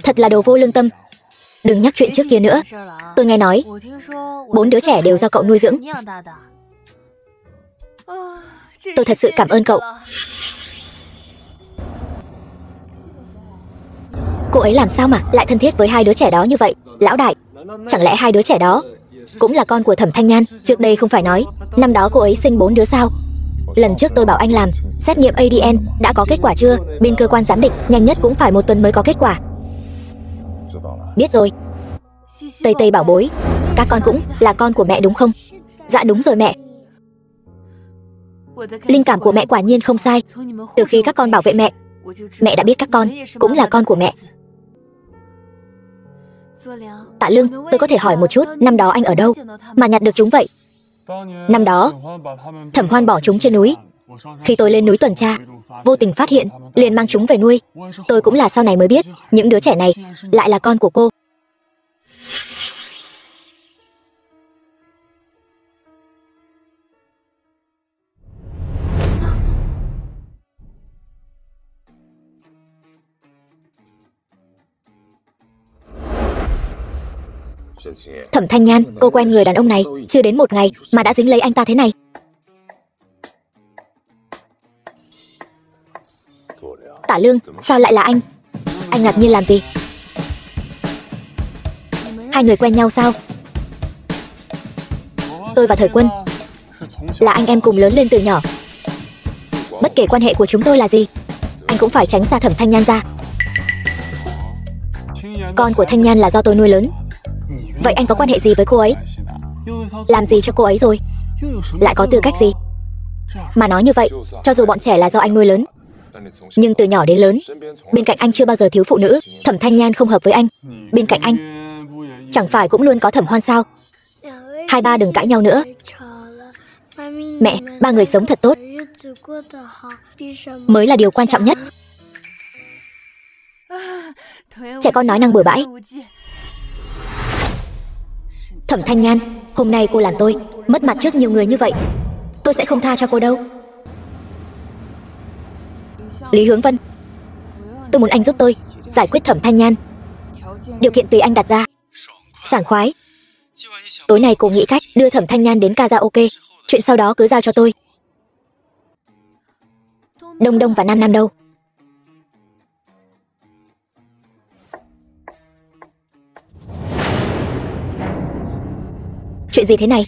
Thật là đồ vô lương tâm. Đừng nhắc chuyện trước kia nữa. Tôi nghe nói 4 đứa trẻ đều do cậu nuôi dưỡng. Tôi thật sự cảm ơn cậu. Cô ấy làm sao mà lại thân thiết với 2 đứa trẻ đó như vậy? Lão đại, chẳng lẽ 2 đứa trẻ đó cũng là con của Thẩm Thanh Nhan? Trước đây không phải nói năm đó cô ấy sinh 4 đứa sao? Lần trước tôi bảo anh làm xét nghiệm ADN, đã có kết quả chưa? Bên cơ quan giám định nhanh nhất cũng phải 1 tuần mới có kết quả. Biết rồi. Tây Tây bảo bối, các con cũng là con của mẹ đúng không? Dạ đúng rồi mẹ. Linh cảm của mẹ quả nhiên không sai. Từ khi các con bảo vệ mẹ đã biết các con cũng là con của mẹ. Tạ Lương, tôi có thể hỏi một chút, năm đó anh ở đâu mà nhặt được chúng vậy? Năm đó, Thẩm Hoan bỏ chúng trên núi. Khi tôi lên núi tuần tra, vô tình phát hiện, liền mang chúng về nuôi. Tôi cũng là sau này mới biết, những đứa trẻ này lại là con của cô. Thẩm Thanh Nhan, cô quen người đàn ông này chưa đến 1 ngày mà đã dính lấy anh ta thế này. Tả Lương, sao lại là anh? Anh ngạc nhiên làm gì? 2 người quen nhau sao? Tôi và Thời Quân là anh em cùng lớn lên từ nhỏ. Bất kể quan hệ của chúng tôi là gì, anh cũng phải tránh xa Thẩm Thanh Nhan ra. Con của Thanh Nhan là do tôi nuôi lớn. Vậy anh có quan hệ gì với cô ấy? Làm gì cho cô ấy rồi? Lại có tư cách gì mà nói như vậy? Cho dù bọn trẻ là do anh nuôi lớn, nhưng từ nhỏ đến lớn, bên cạnh anh chưa bao giờ thiếu phụ nữ. Thẩm Thanh Nhan không hợp với anh, bên cạnh anh chẳng phải cũng luôn có Thẩm Hoan sao? 2 ba đừng cãi nhau nữa. Mẹ, 3 người sống thật tốt mới là điều quan trọng nhất. Trẻ con nói năng bừa bãi. Thẩm Thanh Nhan, hôm nay cô làm tôi mất mặt trước nhiều người như vậy. Tôi sẽ không tha cho cô đâu. Lý Hướng Vân, tôi muốn anh giúp tôi giải quyết Thẩm Thanh Nhan. Điều kiện tùy anh đặt ra. Sảng khoái. Tối nay cô nghĩ cách đưa Thẩm Thanh Nhan đến karaoke. Chuyện sau đó cứ giao cho tôi. Đông Đông và Nam Nam đâu? Chuyện gì thế này?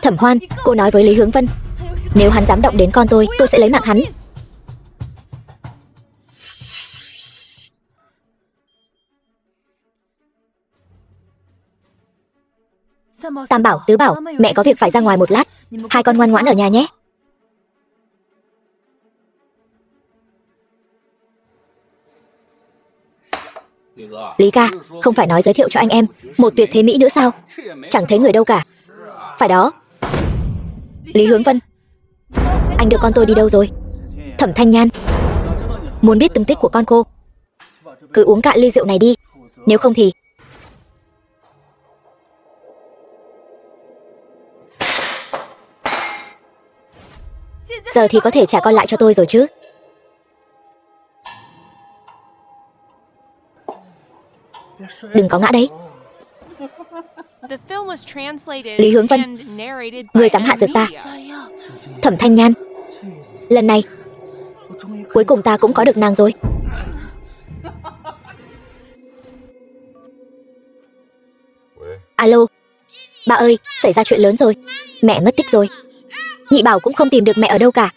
Thẩm Hoan, cô nói với Lý Hướng Vân, nếu hắn dám động đến con tôi sẽ lấy mạng hắn. Tam bảo, tứ bảo, mẹ có việc phải ra ngoài một lát. 2 con ngoan ngoãn ở nhà nhé. Lý ca, không phải nói giới thiệu cho anh em một tuyệt thế mỹ nữa sao? Chẳng thấy người đâu cả. Phải đó. Lý Hướng Vân, anh đưa con tôi đi đâu rồi? Thẩm Thanh Nhan muốn biết tung tích của con cô. Cứ uống cạn ly rượu này đi, nếu không thì... Giờ thì có thể trả con lại cho tôi rồi chứ? Đừng có ngã đấy. Lý Hướng Vân, người dám hạ dược ta. Thẩm Thanh Nhan, lần này cuối cùng ta cũng có được nàng rồi. Alo, ba ơi, xảy ra chuyện lớn rồi. Mẹ mất tích rồi. Nhị bảo cũng không tìm được mẹ ở đâu cả.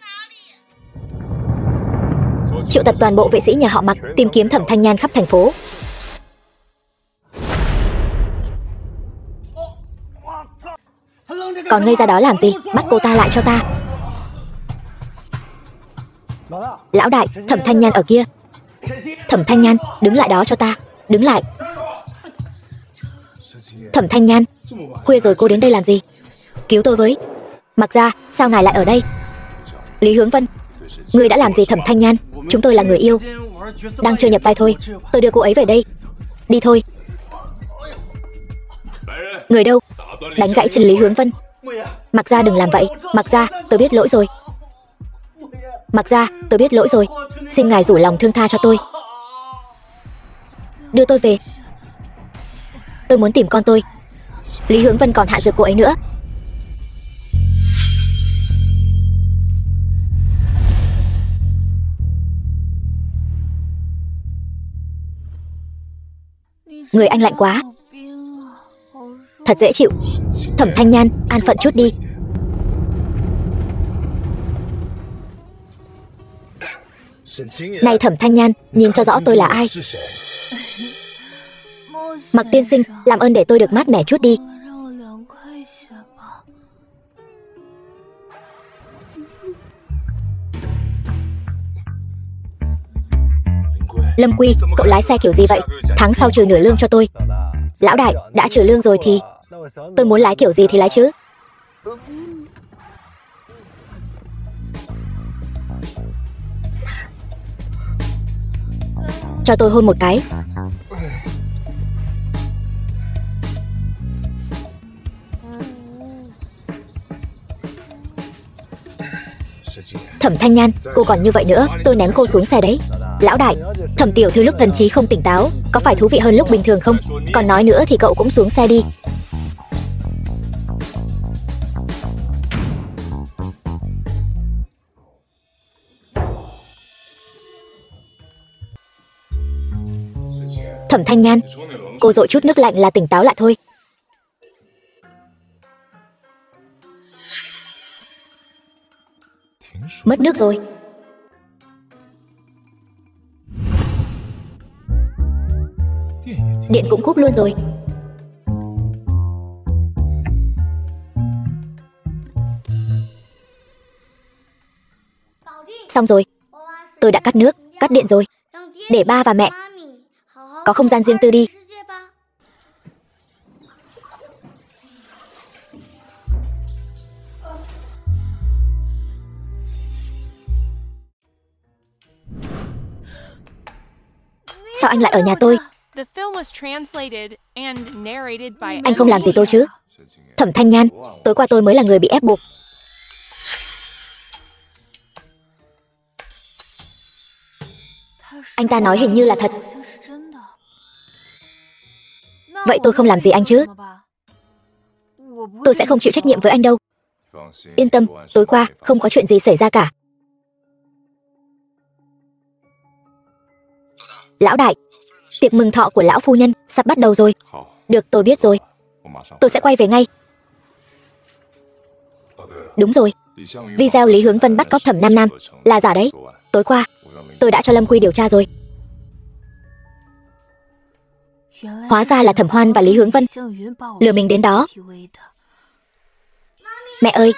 Triệu tập toàn bộ vệ sĩ nhà họ Mặc tìm kiếm Thẩm Thanh Nhan khắp thành phố. Còn ngây ra đó làm gì? Bắt cô ta lại cho ta. Lão đại, Thẩm Thanh Nhan ở kia. Thẩm Thanh Nhan, đứng lại đó cho ta. Đứng lại. Thẩm Thanh Nhan, khuya rồi cô đến đây làm gì? Cứu tôi với. Mặc ra, sao ngài lại ở đây? Lý Hướng Vân, người đã làm gì Thẩm Thanh Nhan? Chúng tôi là người yêu, đang chơi nhập vai thôi. Tôi đưa cô ấy về đây Đi thôi. Người đâu? Đánh gãy chân Lý Hướng Vân. Mặc Gia đừng làm vậy. Mặc Gia, tôi biết lỗi rồi. Mặc Gia, tôi biết lỗi rồi. Xin ngài rủ lòng thương tha cho tôi. Đưa tôi về. Tôi muốn tìm con tôi. Lý Hướng Vân còn hạ dược cô ấy nữa. Người anh lạnh quá. Thật dễ chịu. Thẩm Thanh Nhan, an phận chút đi. Này Thẩm Thanh Nhan, nhìn cho rõ tôi là ai. Mặc tiên sinh, làm ơn để tôi được mát mẻ chút đi. Lâm Quy, cậu lái xe kiểu gì vậy? Tháng sau trừ nửa lương cho tôi. Lão đại, đã trừ lương rồi thì tôi muốn lái kiểu gì thì lái chứ. Cho tôi hôn một cái. Thẩm Thanh Nhan, cô còn như vậy nữa, tôi ném cô xuống xe đấy. Lão đại, Thẩm tiểu thư lúc thần trí không tỉnh táo, có phải thú vị hơn lúc bình thường không? Còn nói nữa thì cậu cũng xuống xe đi. Thẩm Thanh Nhan, cô dội chút nước lạnh là tỉnh táo lại thôi. Mất nước rồi. Điện cũng cúp luôn rồi. Xong rồi. Tôi đã cắt nước, cắt điện rồi. Để ba và mẹ có không gian riêng tư đi. Sao anh lại ở nhà tôi? Anh không làm gì tôi chứ? Thẩm Thanh Nhan, tối qua tôi mới là người bị ép buộc. Anh ta nói hình như là thật. Vậy tôi không làm gì anh chứ? Tôi sẽ không chịu trách nhiệm với anh đâu. Yên tâm, tối qua không có chuyện gì xảy ra cả. Lão đại, tiệc mừng thọ của lão phu nhân sắp bắt đầu rồi. Được, tôi biết rồi. Tôi sẽ quay về ngay. Đúng rồi, video Lý Hướng Vân bắt cóc Thẩm Nam Nam là giả đấy. Tối qua tôi đã cho Lâm Quy điều tra rồi. Hóa ra là Thẩm Hoan và Lý Hướng Vân lừa mình đến đó. Mẹ ơi,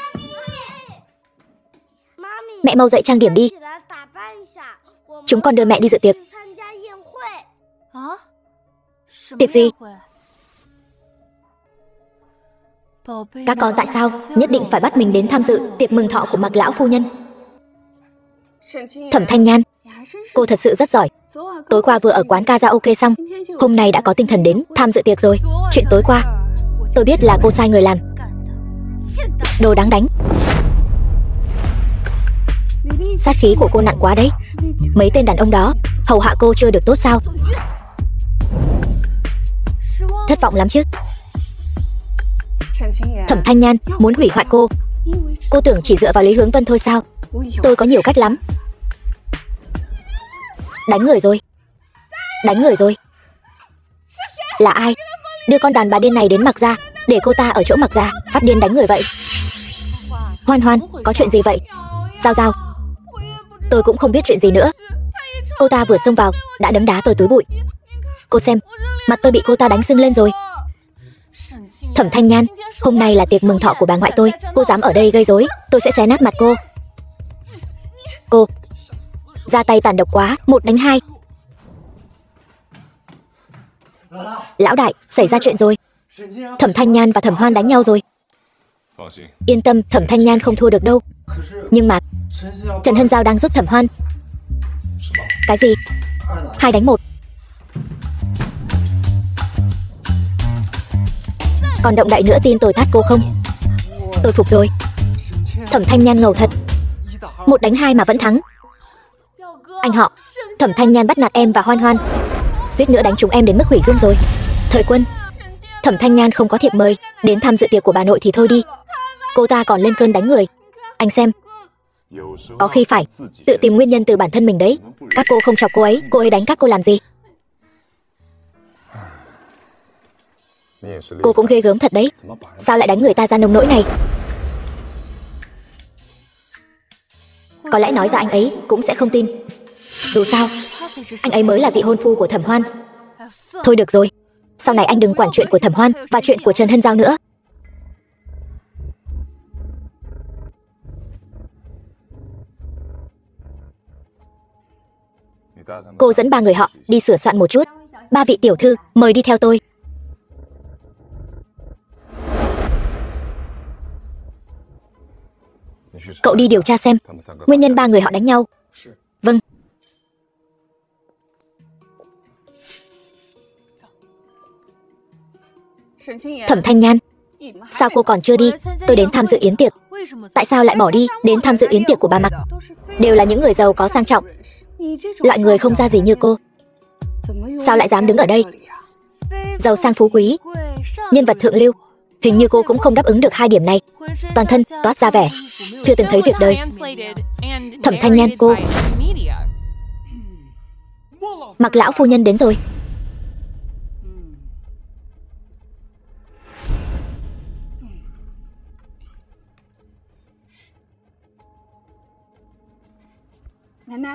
mẹ mau dậy trang điểm đi. Chúng con đưa mẹ đi dự tiệc. Tiệc gì? Các con tại sao nhất định phải bắt mình đến tham dự tiệc mừng thọ của Mặc lão phu nhân? Thẩm Thanh Nhan, cô thật sự rất giỏi. Tối qua vừa ở quán karaoke xong, hôm nay đã có tinh thần đến tham dự tiệc rồi. Chuyện tối qua tôi biết là cô sai người làm. Đồ đáng đánh. Sát khí của cô nặng quá đấy. Mấy tên đàn ông đó hầu hạ cô chưa được tốt sao? Thất vọng lắm chứ. Thẩm Thanh Nhan muốn hủy hoại cô. Cô tưởng chỉ dựa vào Lý Hướng Vân thôi sao? Tôi có nhiều cách lắm. Đánh người rồi. Đánh người rồi. Là ai? Đưa con đàn bà điên này đến Mặc Gia, để cô ta ở chỗ Mặc Gia phát điên đánh người vậy. Hoan Hoan, có chuyện gì vậy? Giao Giao, tôi cũng không biết chuyện gì nữa. Cô ta vừa xông vào đã đấm đá tôi túi bụi. Cô xem, mặt tôi bị cô ta đánh sưng lên rồi. Thẩm Thanh Nhan, hôm nay là tiệc mừng thọ của bà ngoại tôi. Cô dám ở đây gây rối, tôi sẽ xé nát mặt cô. Cô ra tay tàn độc quá, 1 đánh 2. Lão đại, xảy ra chuyện rồi. Thẩm Thanh Nhan và Thẩm Hoan đánh nhau rồi. Yên tâm, Thẩm Thanh Nhan không thua được đâu. Nhưng mà Trần Hân Giao đang giúp Thẩm Hoan. Cái gì? 2 đánh 1. Còn động đậy nữa tin tôi tát cô không? Tôi phục rồi. Thẩm Thanh Nhan ngầu thật. 1 đánh 2 mà vẫn thắng. Anh họ, Thẩm Thanh Nhan bắt nạt em và Hoan Hoan, suýt nữa đánh chúng em đến mức hủy dung rồi. Thời Quân, Thẩm Thanh Nhan không có thiệp mời đến tham dự tiệc của bà nội thì thôi đi. Cô ta còn lên cơn đánh người. Anh xem, có khi phải tự tìm nguyên nhân từ bản thân mình đấy. Các cô không chọc cô ấy đánh các cô làm gì? Cô cũng ghê gớm thật đấy. Sao lại đánh người ta ra nông nỗi này? Có lẽ nói ra anh ấy cũng sẽ không tin. Dù sao, anh ấy mới là vị hôn phu của Thẩm Hoan. Thôi được rồi, sau này anh đừng quản chuyện của Thẩm Hoan và chuyện của Trần Hân Giao nữa. Cô dẫn 3 người họ đi sửa soạn một chút. 3 vị tiểu thư mời đi theo tôi. Cậu đi điều tra xem nguyên nhân 3 người họ đánh nhau. Vâng. Thẩm Thanh Nhan, sao cô còn chưa đi? Tôi đến tham dự yến tiệc. Tại sao lại bỏ đi đến tham dự yến tiệc của bà Mặc? Đều là những người giàu có sang trọng. Loại người không ra gì như cô, sao lại dám đứng ở đây? Giàu sang phú quý, nhân vật thượng lưu, hình như cô cũng không đáp ứng được 2 điểm này. Toàn thân toát ra vẻ chưa từng thấy việc đời. Thẩm Thanh Nhan, cô. Mặc lão phu nhân đến rồi.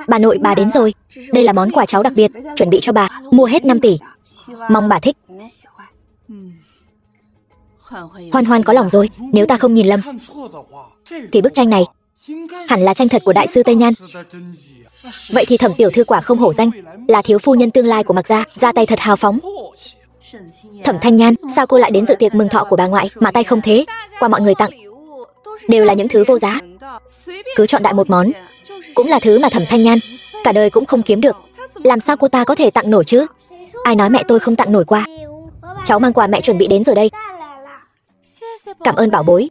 Bà nội bà đến rồi. Đây là món quà cháu đặc biệt chuẩn bị cho bà, mua hết 5 tỷ. Mong bà thích. Hoan Hoan có lòng rồi. Nếu ta không nhìn lầm thì bức tranh này hẳn là tranh thật của đại sư Tây Nhan. Vậy thì Thẩm tiểu thư quả không hổ danh là thiếu phu nhân tương lai của Mặc gia, ra tay thật hào phóng. Thẩm Thanh Nhan, sao cô lại đến dự tiệc mừng thọ của bà ngoại mà tay không thế? Qua mọi người tặng đều là những thứ vô giá, cứ chọn đại một món cũng là thứ mà Thẩm Thanh Nhan cả đời cũng không kiếm được. Làm sao cô ta có thể tặng nổi chứ? Ai nói mẹ tôi không tặng nổi quà? Cháu mang quà mẹ chuẩn bị đến rồi đây. Cảm ơn bảo bối.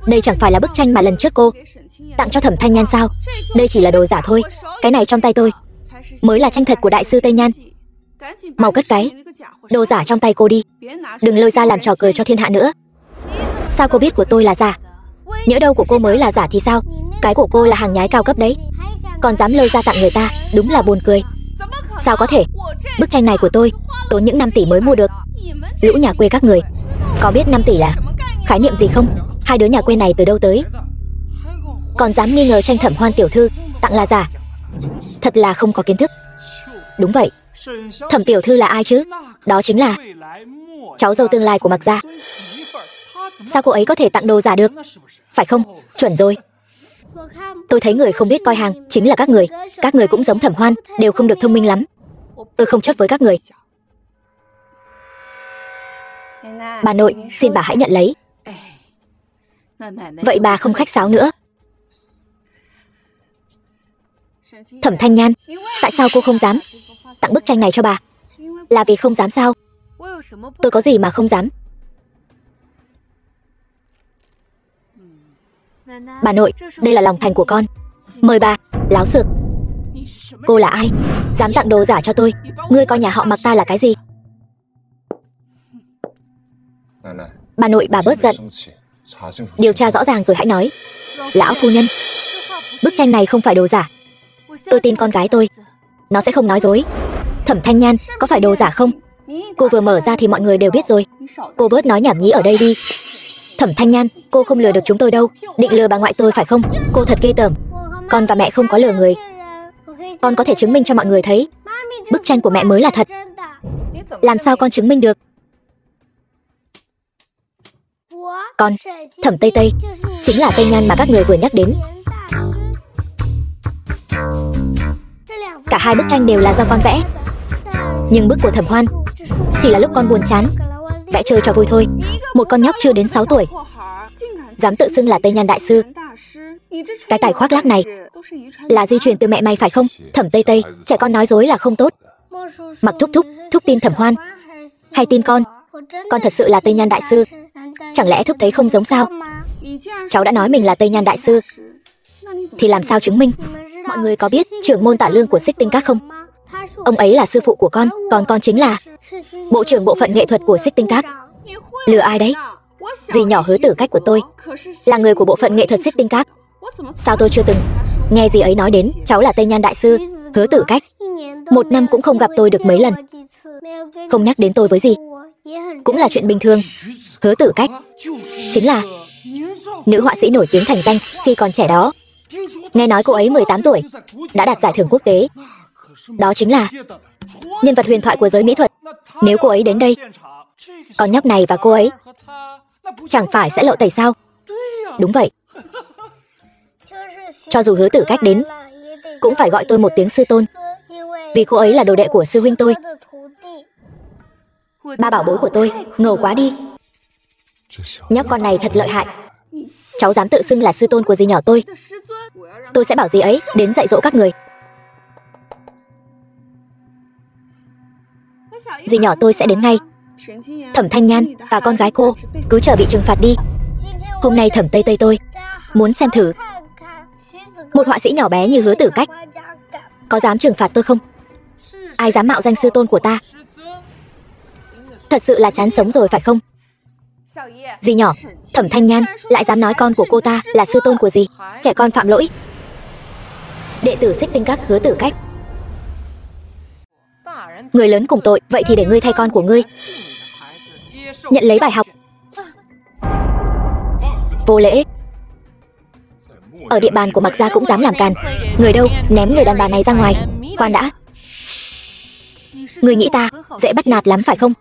Đây chẳng phải là bức tranh mà lần trước cô tặng cho Thẩm Thanh Nhan sao? Đây chỉ là đồ giả thôi. Cái này trong tay tôi mới là tranh thật của đại sư Tây Nhan. Mau cất cái đồ giả trong tay cô đi, đừng lôi ra làm trò cười cho thiên hạ nữa. Sao cô biết của tôi là giả? Nhỡ đâu của cô mới là giả thì sao? Cái của cô là hàng nhái cao cấp đấy, còn dám lôi ra tặng người ta, đúng là buồn cười. Sao có thể? Bức tranh này của tôi tốn những 5 tỷ mới mua được. Lũ nhà quê các người có biết 5 tỷ là khái niệm gì không? 2 đứa nhà quê này từ đâu tới? Còn dám nghi ngờ tranh Thẩm Hoan tiểu thư tặng là giả, thật là không có kiến thức. Đúng vậy, Thẩm tiểu thư là ai chứ? Đó chính là cháu dâu tương lai của Mặc gia. Sao cô ấy có thể tặng đồ giả được? Phải không? Chuẩn rồi. Tôi thấy người không biết coi hàng chính là các người. Các người cũng giống Thẩm Hoan, đều không được thông minh lắm. Tôi không chấp với các người. Bà nội, xin bà hãy nhận lấy. Vậy bà không khách sáo nữa. Thẩm Thanh Nhan, tại sao cô không dám tặng bức tranh này cho bà? Là vì không dám sao? Tôi có gì mà không dám? Bà nội, đây là lòng thành của con. Mời bà. Láo xược. Cô là ai? Dám tặng đồ giả cho tôi? Ngươi coi nhà họ Mặc ta là cái gì? Bà nội, bà bớt giận. Điều tra rõ ràng rồi hãy nói. Lão phu nhân, bức tranh này không phải đồ giả. Tôi tin con gái tôi, nó sẽ không nói dối. Thẩm Thanh Nhan, có phải đồ giả không? Cô vừa mở ra thì mọi người đều biết rồi. Cô bớt nói nhảm nhí ở đây đi. Thẩm Thanh Nhan, cô không lừa được chúng tôi đâu. Định lừa bà ngoại tôi phải không? Cô thật ghê tởm. Con và mẹ không có lừa người. Con có thể chứng minh cho mọi người thấy bức tranh của mẹ mới là thật. Làm sao con chứng minh được? Con, Thẩm Tây Tây, chính là Tây Nhan mà các người vừa nhắc đến. Cả 2 bức tranh đều là do con vẽ. Nhưng bức của Thẩm Hoan chỉ là lúc con buồn chán vẽ chơi cho vui thôi. Một con nhóc chưa đến 6 tuổi dám tự xưng là Tây Nhan đại sư. Cái tài khoác lác này là di truyền từ mẹ mày phải không? Thẩm Tây Tây, trẻ con nói dối là không tốt. Mặc thúc thúc tin Thẩm Hoan hay tin con? Con thật sự là Tây Nhan đại sư. Chẳng lẽ thúc thấy không giống sao? Cháu đã nói mình là Tây Nhan Đại Sư, thì làm sao chứng minh? Mọi người có biết trưởng môn Tả Lương của Xích Tinh Các không? Ông ấy là sư phụ của con, còn con chính là bộ trưởng bộ phận nghệ thuật của Xích Tinh Các. Lừa ai đấy? Dì nhỏ Hứa Tử Cách của tôi là người của bộ phận nghệ thuật Xích Tinh Các. Sao tôi chưa từng nghe dì ấy nói đến cháu là Tây Nhan Đại Sư Hứa Tử Cách? 1 năm cũng không gặp tôi được mấy lần, không nhắc đến tôi với dì cũng là chuyện bình thường. Hứa Tử Cách chính là nữ họa sĩ nổi tiếng thành danh khi còn trẻ đó. Nghe nói cô ấy 18 tuổi đã đạt giải thưởng quốc tế. Đó chính là nhân vật huyền thoại của giới mỹ thuật. Nếu cô ấy đến đây, con nhóc này và cô ấy chẳng phải sẽ lộ tẩy sao? Đúng vậy. Cho dù Hứa Tử Cách đến, cũng phải gọi tôi một tiếng sư tôn, vì cô ấy là đồ đệ của sư huynh tôi. Ba bảo bối của tôi, ngầu quá đi. Nhóc con này thật lợi hại. Cháu dám tự xưng là sư tôn của dì nhỏ tôi. Tôi sẽ bảo dì ấy đến dạy dỗ các người. Dì nhỏ tôi sẽ đến ngay. Thẩm Thanh Nhan và con gái cô cứ chờ bị trừng phạt đi. Hôm nay Thẩm Tây Tây tôi muốn xem thử một họa sĩ nhỏ bé như Hứa Tử Cách có dám trừng phạt tôi không? Ai dám mạo danh sư tôn của ta? Thật sự là chán sống rồi phải không? Dì nhỏ, Thẩm Thanh Nhan lại dám nói con của cô ta là sư tôn của dì. Trẻ con phạm lỗi. Đệ tử Xích Tinh Các Hứa Tử Cách, người lớn cùng tội, vậy thì để ngươi thay con của ngươi nhận lấy bài học. Vô lễ. Ở địa bàn của Mạc gia cũng dám làm càn. Người đâu, ném người đàn bà này ra ngoài. Khoan đã, ngươi nghĩ ta dễ bắt nạt lắm phải không?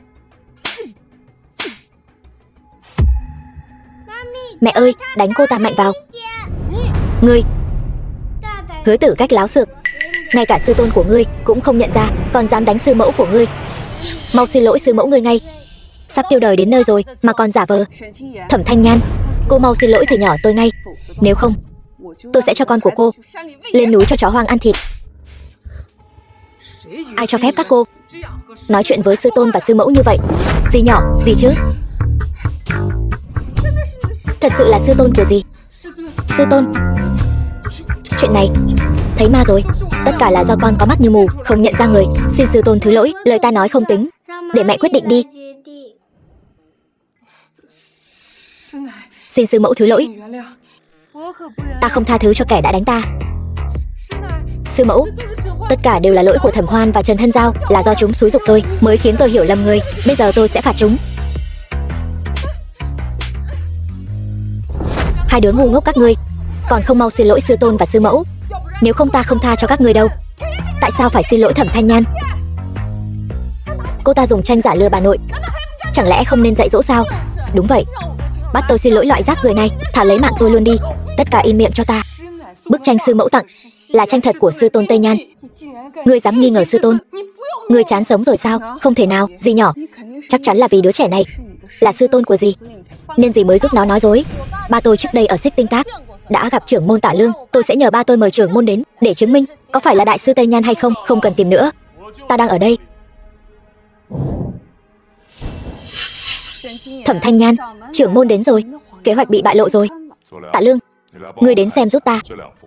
Mẹ ơi, đánh cô ta mạnh vào. Ngươi. Hứa Tử Cách láo xược, ngay cả sư tôn của ngươi cũng không nhận ra, còn dám đánh sư mẫu của ngươi. Mau xin lỗi sư mẫu ngươi ngay. Sắp tiêu đời đến nơi rồi mà còn giả vờ. Thẩm Thanh Nhan, cô mau xin lỗi dì nhỏ tôi ngay, nếu không tôi sẽ cho con của cô lên núi cho chó hoang ăn thịt. Ai cho phép các cô nói chuyện với sư tôn và sư mẫu như vậy? Dì nhỏ, gì chứ? Thật sự là sư tôn của dì. Sư tôn? Chuyện này thấy ma rồi. Tất cả là do con có mắt như mù, không nhận ra người. Xin sư tôn thứ lỗi, lời ta nói không tính, để mẹ quyết định đi. Xin sư mẫu thứ lỗi, ta không tha thứ cho kẻ đã đánh ta. Sư mẫu, tất cả đều là lỗi của Thẩm Hoan và Trần Hân Giao, là do chúng xúi giục tôi mới khiến tôi hiểu lầm người. Bây giờ tôi sẽ phạt chúng. Hai đứa ngu ngốc các ngươi, còn không mau xin lỗi sư tôn và sư mẫu, nếu không ta không tha cho các ngươi đâu. Tại sao phải xin lỗi Thẩm Thanh Nhan? Cô ta dùng tranh giả lừa bà nội, chẳng lẽ không nên dạy dỗ sao? Đúng vậy. Bắt tôi xin lỗi loại rác rưởi này, thả lấy mạng tôi luôn đi. Tất cả im miệng cho ta. Bức tranh sư mẫu tặng là tranh thật của sư tôn Tây Nhan. Ngươi dám nghi ngờ sư tôn? Ngươi chán sống rồi sao? Không thể nào, dì nhỏ. Chắc chắn là vì đứa trẻ này là sư tôn của dì, nên dì mới giúp nó nói dối. Ba tôi trước đây ở Xích Tinh Các đã gặp trưởng môn Tả Lương. Tôi sẽ nhờ ba tôi mời trưởng môn đến để chứng minh có phải là đại sư Tây Nhan hay không. Không cần tìm nữa, ta đang ở đây. Thẩm Thanh Nhan, trưởng môn đến rồi. Kế hoạch bị bại lộ rồi. Tả Lương, ngươi đến xem giúp ta.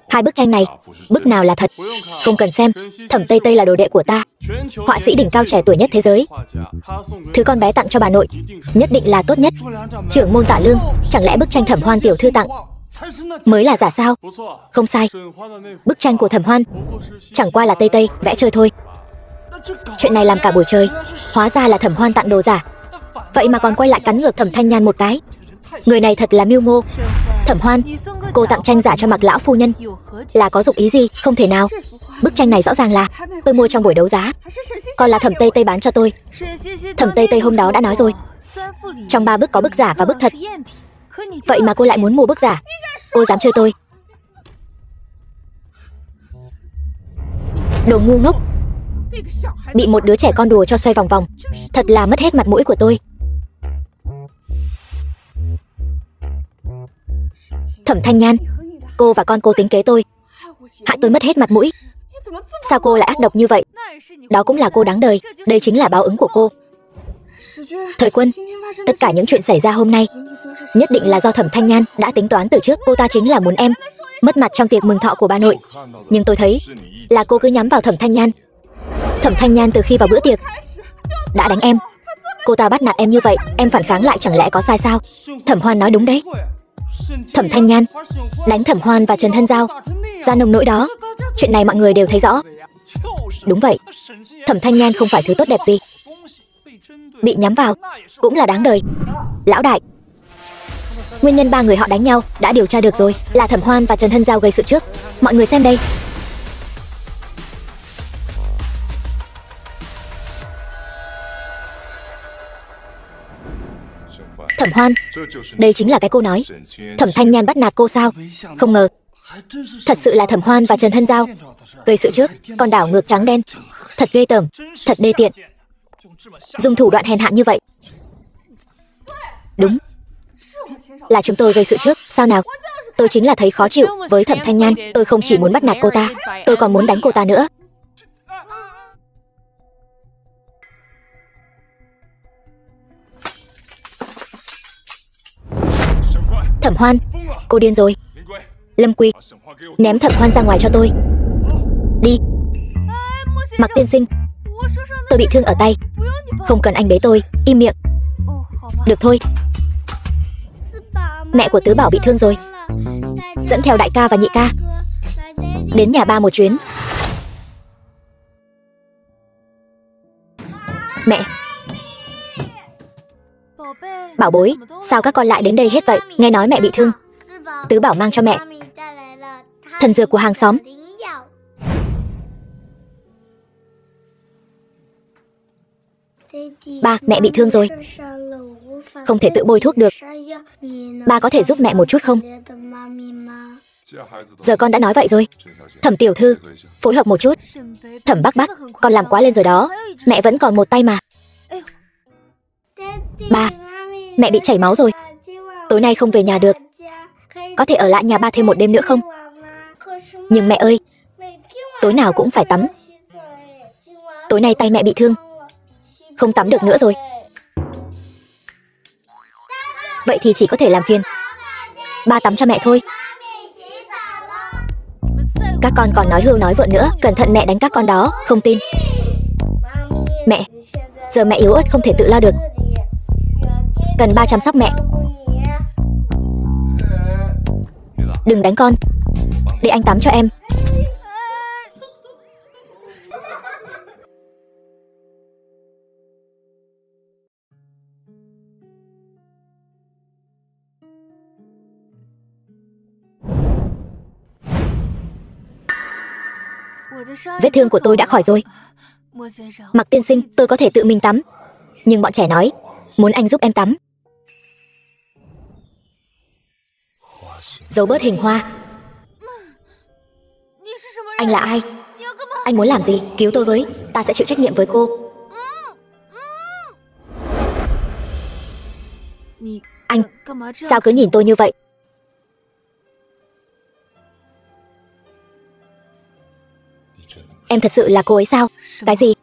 Hai bức tranh này, bức nào là thật? Không cần xem, Thẩm Tây Tây là đồ đệ của ta, họa sĩ đỉnh cao trẻ tuổi nhất thế giới. Thứ con bé tặng cho bà nội nhất định là tốt nhất. Trưởng môn Tả Lương, chẳng lẽ bức tranh Thẩm Hoan tiểu thư tặng mới là giả sao? Không sai, bức tranh của Thẩm Hoan chẳng qua là Tây Tây vẽ chơi thôi. Chuyện này làm cả buổi trời, hóa ra là Thẩm Hoan tặng đồ giả. Vậy mà còn quay lại cắn ngược Thẩm Thanh Nhan một cái. Người này thật là mưu mô. Thẩm Hoan, cô tặng tranh giả cho Mạc lão phu nhân là có dụng ý gì? Không thể nào. Bức tranh này rõ ràng là tôi mua trong buổi đấu giá, còn là Thẩm Tây Tây bán cho tôi. Thẩm Tây Tây hôm đó đã nói rồi, trong 3 bức có bức giả và bức thật. Vậy mà cô lại muốn mua bức giả. Cô dám chơi tôi. Đồ ngu ngốc. Bị một đứa trẻ con đùa cho xoay vòng vòng, thật là mất hết mặt mũi của tôi. Thẩm Thanh Nhan, cô và con cô tính kế tôi, hại tôi mất hết mặt mũi. Sao cô lại ác độc như vậy? Đó cũng là cô đáng đời. Đây chính là báo ứng của cô. Thời Quân, tất cả những chuyện xảy ra hôm nay nhất định là do Thẩm Thanh Nhan đã tính toán từ trước. Cô ta chính là muốn em mất mặt trong tiệc mừng thọ của bà nội. Nhưng tôi thấy là cô cứ nhắm vào Thẩm Thanh Nhan. Thẩm Thanh Nhan từ khi vào bữa tiệc đã đánh em. Cô ta bắt nạt em như vậy, em phản kháng lại chẳng lẽ có sai sao? Thẩm Hoan nói đúng đấy. Thẩm Thanh Nhan đánh Thẩm Hoan và Trần Hân Giao ra nông nỗi đó. Chuyện này mọi người đều thấy rõ. Đúng vậy, Thẩm Thanh Nhan không phải thứ tốt đẹp gì. Bị nhắm vào cũng là đáng đời. Lão đại, nguyên nhân ba người họ đánh nhau đã điều tra được rồi. Là Thẩm Hoan và Trần Hân Giao gây sự trước. Mọi người xem đây. Thẩm Hoan, đây chính là cái cô nói Thẩm Thanh Nhan bắt nạt cô sao? Không ngờ thật sự là Thẩm Hoan và Trần Hân Giao gây sự trước, còn đảo ngược trắng đen. Thật ghê tởm, thật đê tiện, dùng thủ đoạn hèn hạ như vậy. Đúng, là chúng tôi gây sự trước. Sao nào? Tôi chính là thấy khó chịu với Thẩm Thanh Nhan. Tôi không chỉ muốn bắt nạt cô ta, tôi còn muốn đánh cô ta nữa. Thẩm Hoan, cô điên rồi. Lâm Quy, ném Thẩm Hoan ra ngoài cho tôi. Đi. Mặc tiên sinh, tôi bị thương ở tay, không cần anh bế tôi. Im miệng. Được thôi. Mẹ của Tứ Bảo bị thương rồi, dẫn theo đại ca và nhị ca đến nhà ba một chuyến. Mẹ. Bảo bối, sao các con lại đến đây hết vậy? Nghe nói mẹ bị thương, Tứ Bảo mang cho mẹ thần dược của hàng xóm. Ba, mẹ bị thương rồi, không thể tự bôi thuốc được. Ba có thể giúp mẹ một chút không? Giờ con đã nói vậy rồi. Thẩm tiểu thư, phối hợp một chút. Thẩm Bắc Bắc, con làm quá lên rồi đó. Mẹ vẫn còn một tay mà. Ba, mẹ bị chảy máu rồi, tối nay không về nhà được. Có thể ở lại nhà ba thêm một đêm nữa không? Nhưng mẹ ơi, tối nào cũng phải tắm. Tối nay tay mẹ bị thương, không tắm được nữa rồi. Vậy thì chỉ có thể làm phiền ba tắm cho mẹ thôi. Các con còn nói hưu nói vượn nữa. Cẩn thận mẹ đánh các con đó. Không tin. Mẹ, giờ mẹ yếu ớt không thể tự lo được, cần ba chăm sóc mẹ. Đừng đánh con, để anh tắm cho em. Vết thương của tôi đã khỏi rồi. Mặc tiên sinh, tôi có thể tự mình tắm, nhưng bọn trẻ nói muốn anh giúp em tắm. Giấu bớt hình hoa. Anh là ai? Anh muốn làm gì? Cứu tôi với, ta sẽ chịu trách nhiệm với cô. Anh, sao cứ nhìn tôi như vậy? Em thật sự là cô ấy sao? Cái gì?